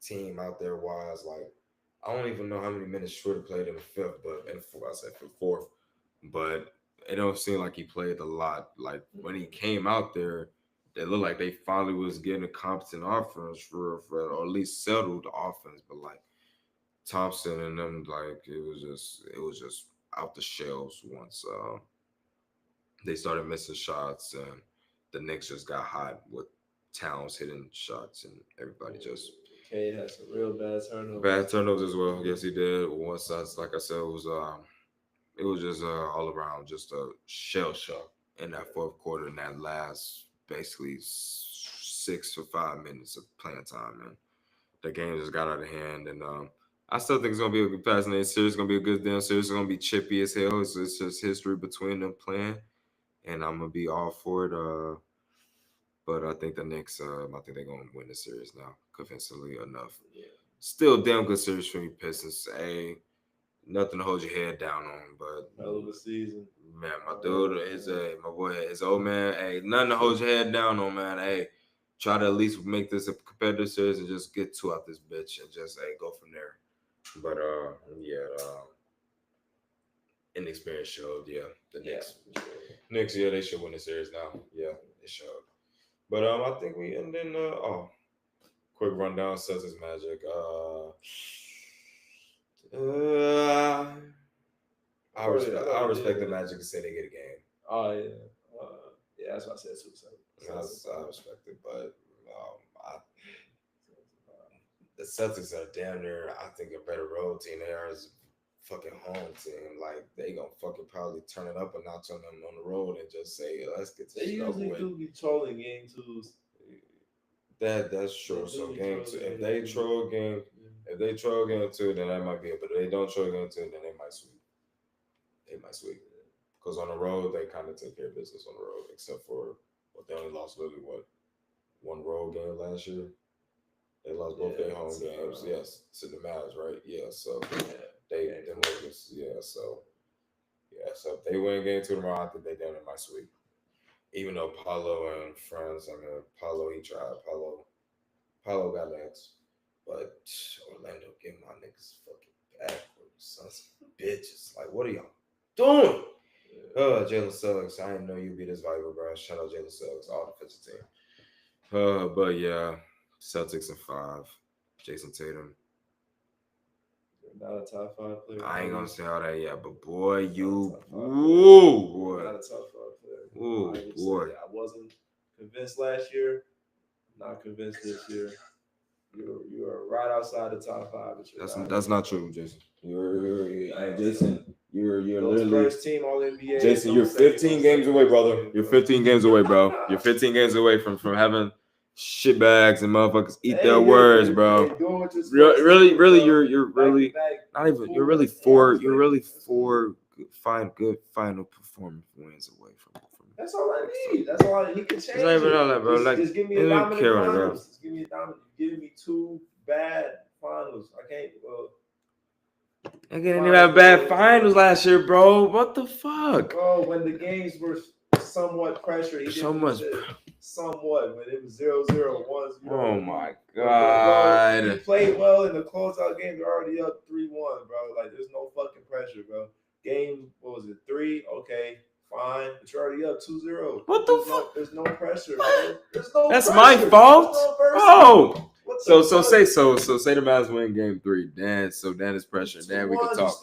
team out there wise, like I don't even know how many minutes Schroeder played in the fifth, but in the fourth, I said for the fourth, but it don't seem like he played a lot. Like when he came out there, it looked like they finally was getting a competent offense or at least settled the offense. But like Thompson and them, like it was just out the shells once they started missing shots and the Knicks just got hot with Towns hitting shots and everybody just K had some real bad bad turnovers. turnovers as well. Yes, he did. Once that's like I said, it was just all around just a shell shock in that fourth quarter in that last basically 6 or 5 minutes of playing time, and the game just got out of hand. And I still think it's gonna be a fascinating series. It's gonna be a good damn series. It's gonna be chippy as hell. It's just history between them playing, and I'm gonna be all for it. But I think the Knicks, I think they're gonna win the series now, convincingly enough. Yeah, Still, damn good series for me, Pistons. Hey, nothing to hold your head down on, but hell of a season. man, my dude is my boy is old man. Hey, nothing to hold your head down on, man. Hey, try to at least make this a competitive series and just get two out this bitch and just go from there. But yeah, inexperience showed. Yeah, the Yeah, Knicks, yeah, they should win the series now. Yeah, it showed. But I think we and then quick rundown Celtics Magic. Uh, I respect the Magic to say they get a game. Oh yeah, yeah. That's what I said too. I respect it, but the Celtics are damn near, I think, a better road team. They are as fucking home team. Like they gonna fucking probably turn it up a notch on them on the road and just say, let's get this They shit over usually with. do be trolling game twos. That's They true. do So be game two, trolling if game they twos. troll game, if they troll game two, then that might be it. But if they don't troll game two, then they might sweep. They might sweep. Because on the road, they kind of take care of business on the road, except for what they only lost literally one road game last year. They lost both their home games. Yes, to the Mavs, right? Yeah. So them Lakers. Yeah. So if they win game two tomorrow, I think they damn near might sweep. Even though Paulo and friends, I mean Paulo, he tried. Paulo got next, but Orlando give my niggas fucking back for you sons of bitches. Like, what are y'all doing? Jalen Suggs. I didn't know you'd be this valuable, bro. Shout out Jalen Suggs, all defensive team. But yeah, Celtics in five. Jason Tatum. Not a top 5 player. I ain't gonna say all that yet, but boy, Not a top 5 player. ooh, I will boy. say I wasn't convinced last year. Not convinced this year. You are right outside the top 5, but That's not true, Jason. Jason. You're those literally first team All NBA. Jason. You're 15 games away, brother. You're 15 games away, bro. You're 15 games away from having shitbags and motherfuckers eat their words, bro. Really, you're really not even. You're really four good final performance wins away from. That's all I need. That's all I need. He can change it's not even all that, bro. just give me a dominant finals. Just give me a dominant. Give me 2 bad finals. I can't. I didn't even have bad finals last year, bro. What the fuck? Bro, when the games were somewhat pressured, So much. Somewhat, when it was 0-0, 1-0. Oh my god. Bro, you played well in the closeout game. You're already up 3-1, bro. Like, there's no fucking pressure, bro. Game game, what was it, 3? Okay, fine. But you're already up 2-0. What the fuck? There's no pressure, bro. There's no That's pressure. my fault. There's no mercy. Oh. What So the fuck? say the Mavs win game 3. Dan is pressure. Dan, we can talk.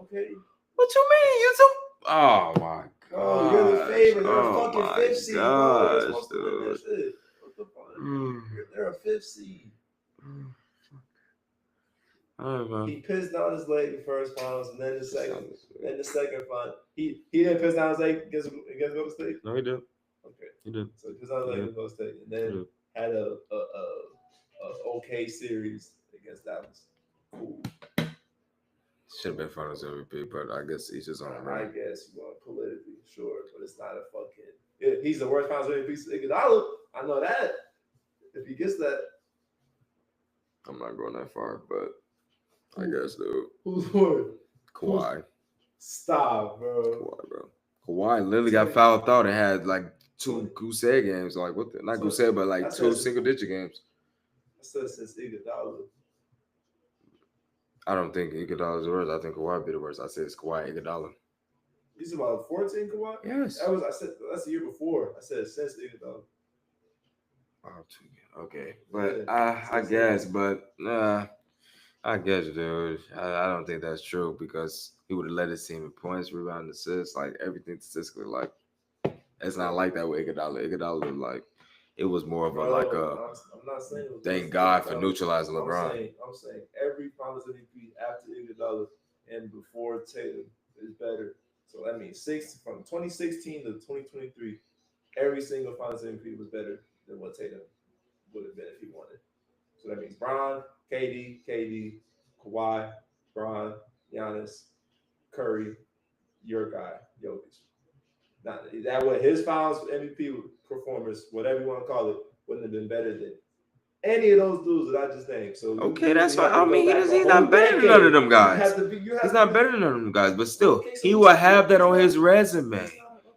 Okay. What you mean? You so? Oh my god. Oh, you're the favorite. They're a fucking my 5th seed, bro. You're supposed to win that shit. What the fuck? They're a 5th seed. He pissed down his leg the first finals, and then the second final. He didn't piss down his leg against Golden State. No, he did. Okay, he did. So he pissed down his leg against Golden State, and then had a okay series against Dallas. Cool. Should have been finals MVP, but I guess he's just on. I guess you want politically, sure, but it's not a fucking. He's the worst finals MVP. Iguodala, I know that. If he gets that, I'm not going that far, but. I guess, dude. Who's worse? Kawhi. Stop, bro. Kawhi literally got fouled out and had like 2 Goose Egg games. Like, what the? Not Goose Egg, but like 2 single-digit games. I said since Iguodala. I don't think Iguodala's the worst. I think Kawhi be the worst. I said it's Kawhi Iguodala. You said about 14 Kawhi? Yes. I said that's the year before. I said since Iguodala. Oh, okay. But I guess, but I guess, dude. I don't think that's true because he would have led his team in points, rebound, assists, like everything statistically. Like it's not like that with Iguodala. Iguodala, like it was more of I'm not saying. Thank God for neutralizing LeBron. I'm saying every Finals MVP after Iguodala and before Tatum is better. So that means from 2016 to 2023, every single Finals MVP was better than what Tatum would have been if he wanted. So that means Bron, KD, Kawhi, Bron, Giannis, Curry, your guy, Jokic. Now, that way his Finals MVP performance, whatever you want to call it, wouldn't have been better than any of those dudes that I just named. So okay, that's fine. I mean, he's not better than none of them guys. He's not better than none of them guys, but still, he will have that on his resume. It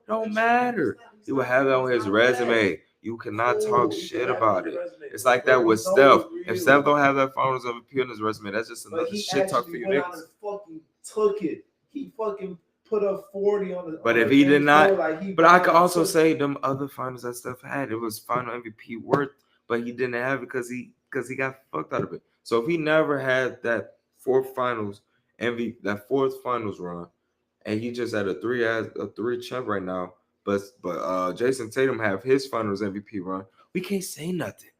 don't matter. He will have that on his resume. You cannot talk shit about it. It's like that with Steph. If Steph don't have that Finals MVP on his resume, that's just another shit talk for you niggas. Fucking took it. He fucking put up 40 on the. But if he did not, but I could also say them other finals that Steph had, it was final MVP worth, but he didn't have it because he got fucked out of it. So if he never had that fourth finals run, and he just had a three champ right now. But Jason Tatum have his Finals MVP run. We can't say nothing.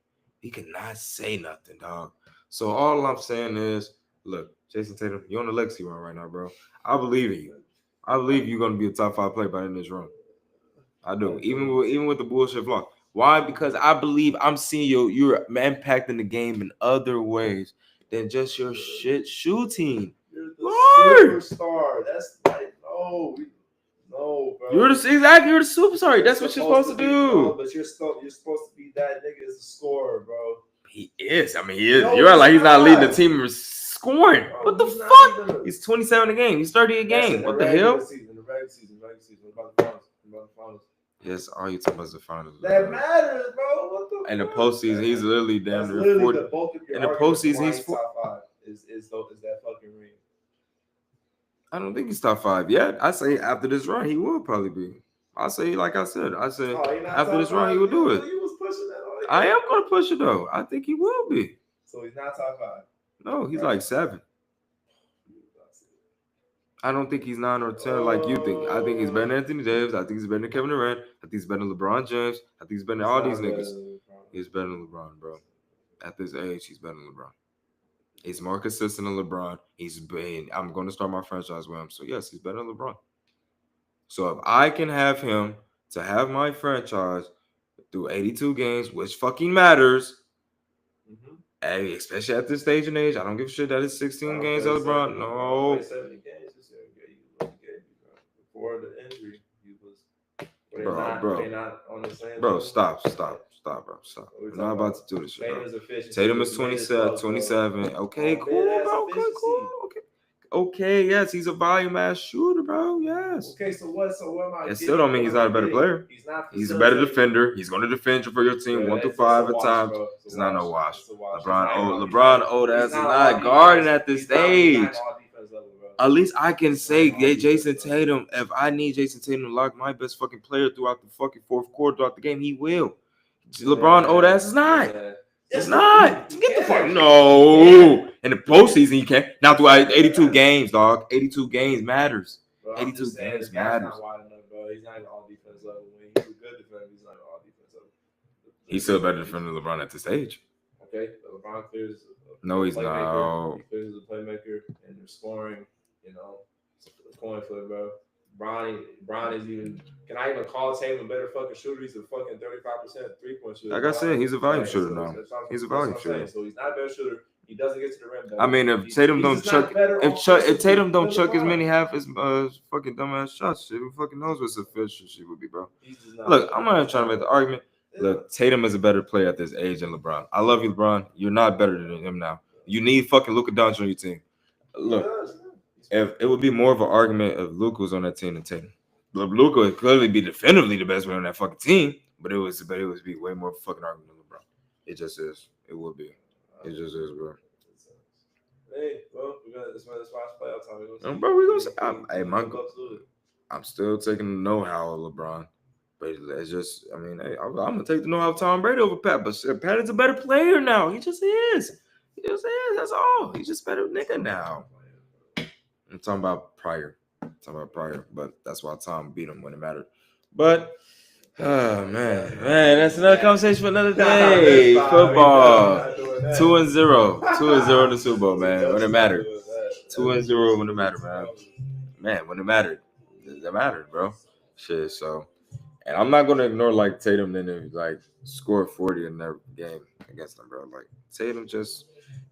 We cannot say nothing, dog. So all I'm saying is, look, Jason Tatum, you're on the legacy run right now, bro. I believe in you. I believe you're gonna be a top 5 player by the end of this run. I do. Even with the bullshit vlog. Why? Because I believe I'm seeing you're impacting the game in other ways than just your shit shooting. You're the superstar. That's like no, bro. You're the superstar. That's what you're supposed to do. No, but you're supposed to be that nigga as a scorer, bro. He is. I mean, he is. No, you're like he's not leading the team in scoring. Bro, what the fuck? He's 27 a game. He's 30 a game. What the hell? In the regular season. What about the finals? Yes, all you talking about is the finals. That matters, bro. What the? In the postseason, he's literally damn near 40. In the postseason, he's top 5. Is that fucking ring? I don't think he's top 5 yet. I say after this run, he will probably be. I say, like I said, after this run, he will do it. He was pushing that. I am going to push it, though. I think he will be. So he's not top 5? No, he's like 7. I don't think he's 9 or 10 like you think. I think he's better than Anthony Davis. I think he's better than Kevin Durant. I think he's better than LeBron James. I think he's better than all these niggas. He's better than LeBron, bro. At this age, he's better than LeBron. He's more consistent than LeBron. I'm going to start my franchise with him. So, yes, he's better than LeBron. So, if I can have him to have my franchise through 82 games, which fucking matters, hey, especially at this stage and age, I don't give a shit that it's 16 games of LeBron. No. 70 games this year. Before the injury, he was. Bro. Not on the same. Bro, stop, bro. Stop. We're not about to do this shit, bro. Tatum is 27. Okay, cool, bro. Okay, cool. Okay, yes, he's a volume ass shooter, bro. Yes. Okay, so what am I? It still don't mean he's not a better player. He's a better defender. He's going to defend you for your team 1 through 5 at times. It's not no wash. LeBron old ass is not guarding at this stage. At least I can say, All yeah, defense, Jason Tatum. If I need Jason Tatum to lock my best fucking player throughout the fucking fourth quarter throughout the game, he will. LeBron old ass is not. Yeah. It's Yes, not. he Get the fuck can. no. In the postseason, he can't. Now throughout 82 games, dog. 82 games matters. Bro, I'm 82 just saying the games gap's matters. not wide enough, bro. He's not even all defense level. When he's a good defender, he's not even all defense level. He's still better than LeBron at this stage. Okay, LeBron clears No, a he's playmaker. not. He clears a playmaker, and they're scoring. You know, it's a coin flip, bro. Bron is even. Can I even call Tatum a better fucking shooter? He's a fucking 35% 3-point shooter. Like I said, he's a volume Right, shooter so now. He's a that's what volume I'm shooter. saying. So he's not a better shooter. He doesn't get to the rim better. I mean, if Tatum he's don't just chuck, not better if Tatum don't than chuck as LeBron. many half as fucking dumbass shots, shit, who fucking knows what sufficient she would be, bro? He's just not Look, better. I'm not trying to make the argument. Look, Tatum is a better player at this age than LeBron. I love you, LeBron. You're not better than him now. You need fucking Luka Doncic on your team. Look, if it would be more of an argument if Luka was on that team than Tatum. Luka would clearly be definitively the best player on that fucking team, but it would be way more fucking argument than LeBron. It just is. It would be. It just is, bro. Hey, well, let's watch playoff time. Bro, we gonna see. Hey, I'm still taking the know-how of LeBron, but it's just, I mean, hey, I'm gonna take the know-how of Tom Brady over Pat. But shit, Pat is a better player now. He just is. He just is. That's all. He's just better nigga now. I'm talking about prior. But that's why Tom beat him when it mattered. But oh man, that's another conversation for another day. Football, 2-0, 2-0 in the Super Bowl, man. When it mattered, 2-0 when it mattered, man. Man, when it mattered, it mattered, bro. Shit. So, and I'm not gonna ignore like Tatum didn't like score 40 in their game against them, bro. Like Tatum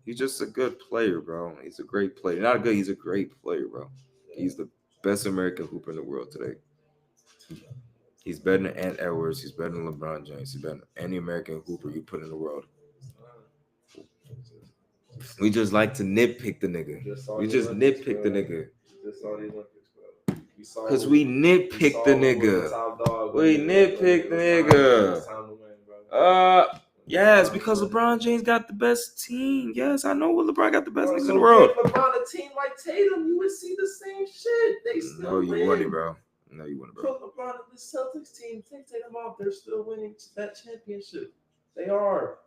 he's just a good player, bro. He's a great player. Not good. He's a great player, bro. He's the best American hooper in the world today. He's better than Ant Edwards. He's better than LeBron James. He's better than any American hooper you put in the world. We just like to nitpick the nigga. We just nitpick the nigga. Because we nitpick the nigga. We nitpick the nigga. Yes, because LeBron James got the best team. Yes, I know what LeBron got the best niggas in the world. If LeBron a team like Tatum, you would see the same shit. They still win. No, you wouldn't, bro. No, you wouldn't, bro. Put LeBron in the Celtics team. Take Tatum off. They're still winning that championship. They are.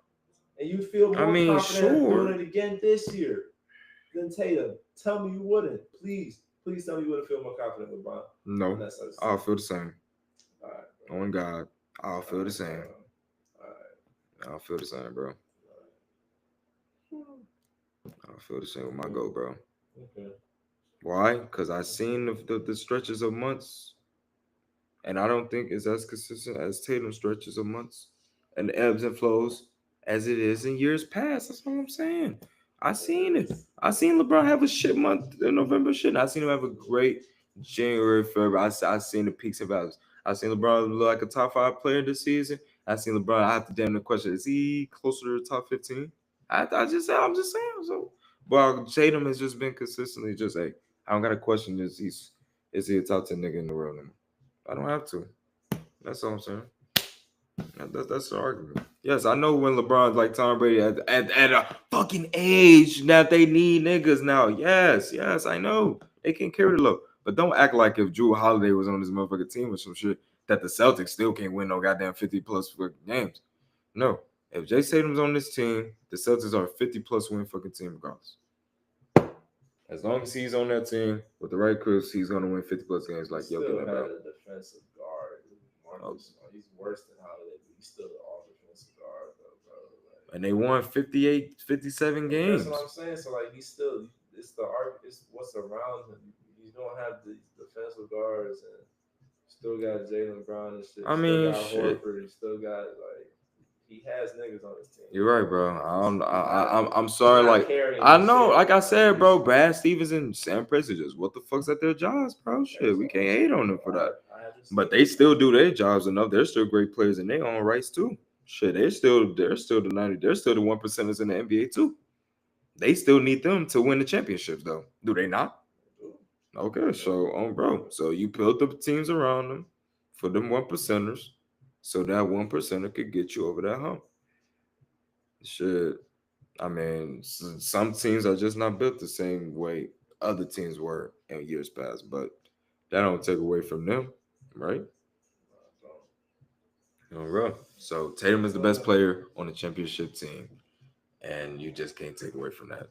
And you feel more confident doing it again this year than Tatum. Tell me you wouldn't. Please tell me you wouldn't feel more confident, LeBron. No, I'll feel the same. All right, oh God, I'll feel the same. I'll feel the same, bro. I'll feel the same with my goal, bro. Okay. Why? Because I've seen the stretches of months, and I don't think it's as consistent as Tatum stretches of months and the ebbs and flows as it is in years past. That's what I'm saying. I seen it. I seen LeBron have a shit month in November shit. I seen him have a great January, February. I seen the peaks and valleys. I seen LeBron look like a top 5 player this season. I seen LeBron. I have to damn the question: is he closer to the top 15? I'm just saying. So, but Tatum has just been consistently just I don't got to question is he a top 10 nigga in the world anymore? I don't have to. That's all I'm saying. That's the argument. Yes, I know when LeBron's like Tom Brady at a fucking age that they need niggas now. Yes, I know. They can carry the load. But don't act like if Drew Holiday was on this motherfucking team or some shit that the Celtics still can't win no goddamn 50 plus fucking games. No. If Jay Tatum's on this team, the Celtics are a 50 plus win fucking team regardless. As long as he's on that team with the right crews, he's gonna win 50 plus games like Jokic. Still had a defensive guard. He's worse than Holiday, but he's still an all defensive guard, though, bro. Like, and they won 58, 57 games. That's what I'm saying. So like he's still it's what's around him. You don't have the defensive guards and still got Jaylen Brown and shit. I mean, still got Horford. You still got like. He has niggas on his team. You're right, bro. I'm sorry. Like I know, like I said, bro. Brad Stevens and Sam Presti just what the fuck's at their jobs, bro? Shit, we can't hate on them for that. But they still do their jobs enough. They're still great players in their own rights too. Shit, they're still the 90. They're still the 1%ers in the NBA too. They still need them to win the championships, though. Do they not? Okay, so bro. So you built the teams around them for them 1%ers. So that 1%er could get you over that hump. Shit. I mean, some teams are just not built the same way other teams were in years past, but that don't take away from them, right? All right. So Tatum is the best player on the championship team, and you just can't take away from that.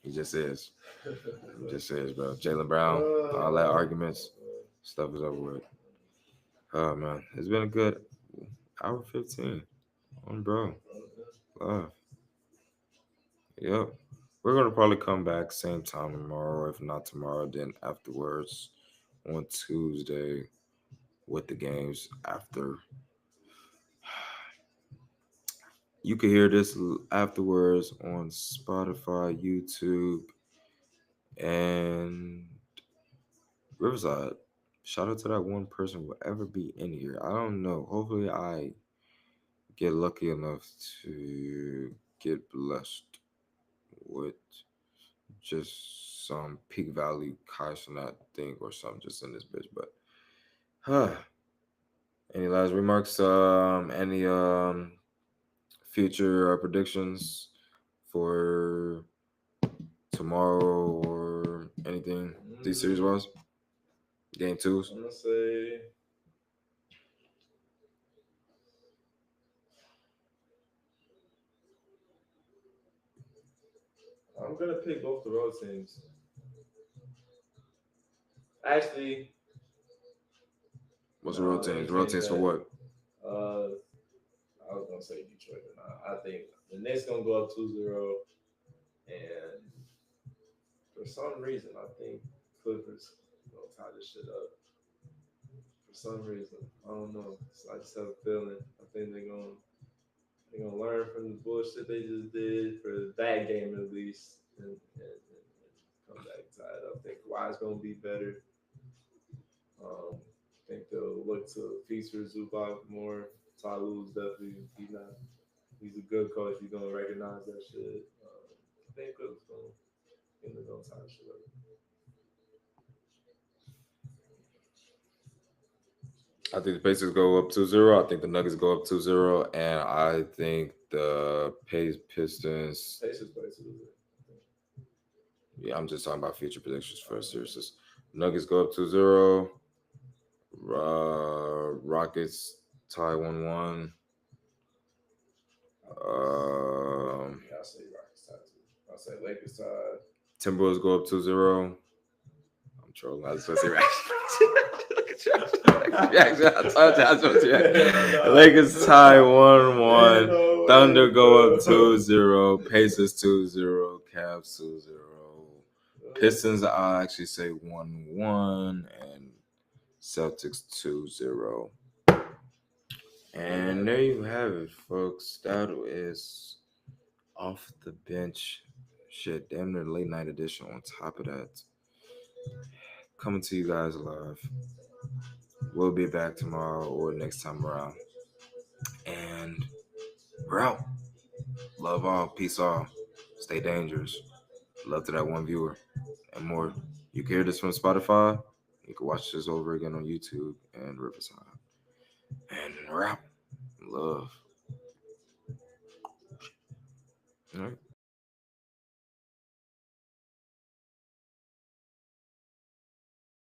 He just is. He just is, bro. Jalen Brown, all that arguments, stuff is over with. Oh man, it's been a good hour 15 on bro. Love. Yep. We're gonna probably come back same time tomorrow. If not tomorrow, then afterwards on Tuesday with the games after. You can hear this afterwards on Spotify, YouTube, and Riverside. Shout out to that one person who will ever be in here. I don't know. Hopefully, I get lucky enough to get blessed with just some peak value cash on that thing or something just in this bitch. But any last remarks? Any future predictions for tomorrow or anything these series was? Game twos. I'm gonna say I'm gonna pick both the road teams. Actually, What's the road teams? Road teams for what? I was gonna say Detroit, but I think the Knicks gonna go up 2-0, and for some reason, I think Clippers gonna tie this shit up. For some reason, I don't know. So I just have a feeling. I think they're gonna learn from the bullshit they just did for that game at least, and come back tied up. I think Kawhi's gonna be better. I think they'll look to feature Zubac more. Ty Lue's definitely he's a good coach. He's gonna recognize that shit. I think they're gonna tie shit up. I think the Pacers go up 2-0. I think the Nuggets go up 2-0. And I think the Pistons. Pacers play Tuesday. Yeah, I'm just talking about future predictions for series. Nuggets go up 2-0. Rockets tie 1-1. Yeah, I say Rockets tied too. I say Lakers tied. Timberwolves go up 2-0. I'm trolling. I was supposed to say Lakers tie 1-1. Thunder go up 2-0. Pacers 2-0. Cavs 2-0. Pistons, I actually say 1-1. And Celtics 2-0. And there you have it, folks. That is off the bench. Shit, damn near late night edition on top of that. Coming to you guys live. We'll be back tomorrow or next time around. And we're out. Love all. Peace all. Stay dangerous. Love to that one viewer and more. You can hear this from Spotify. You can watch this over again on YouTube and Riverside. And we're out. Love.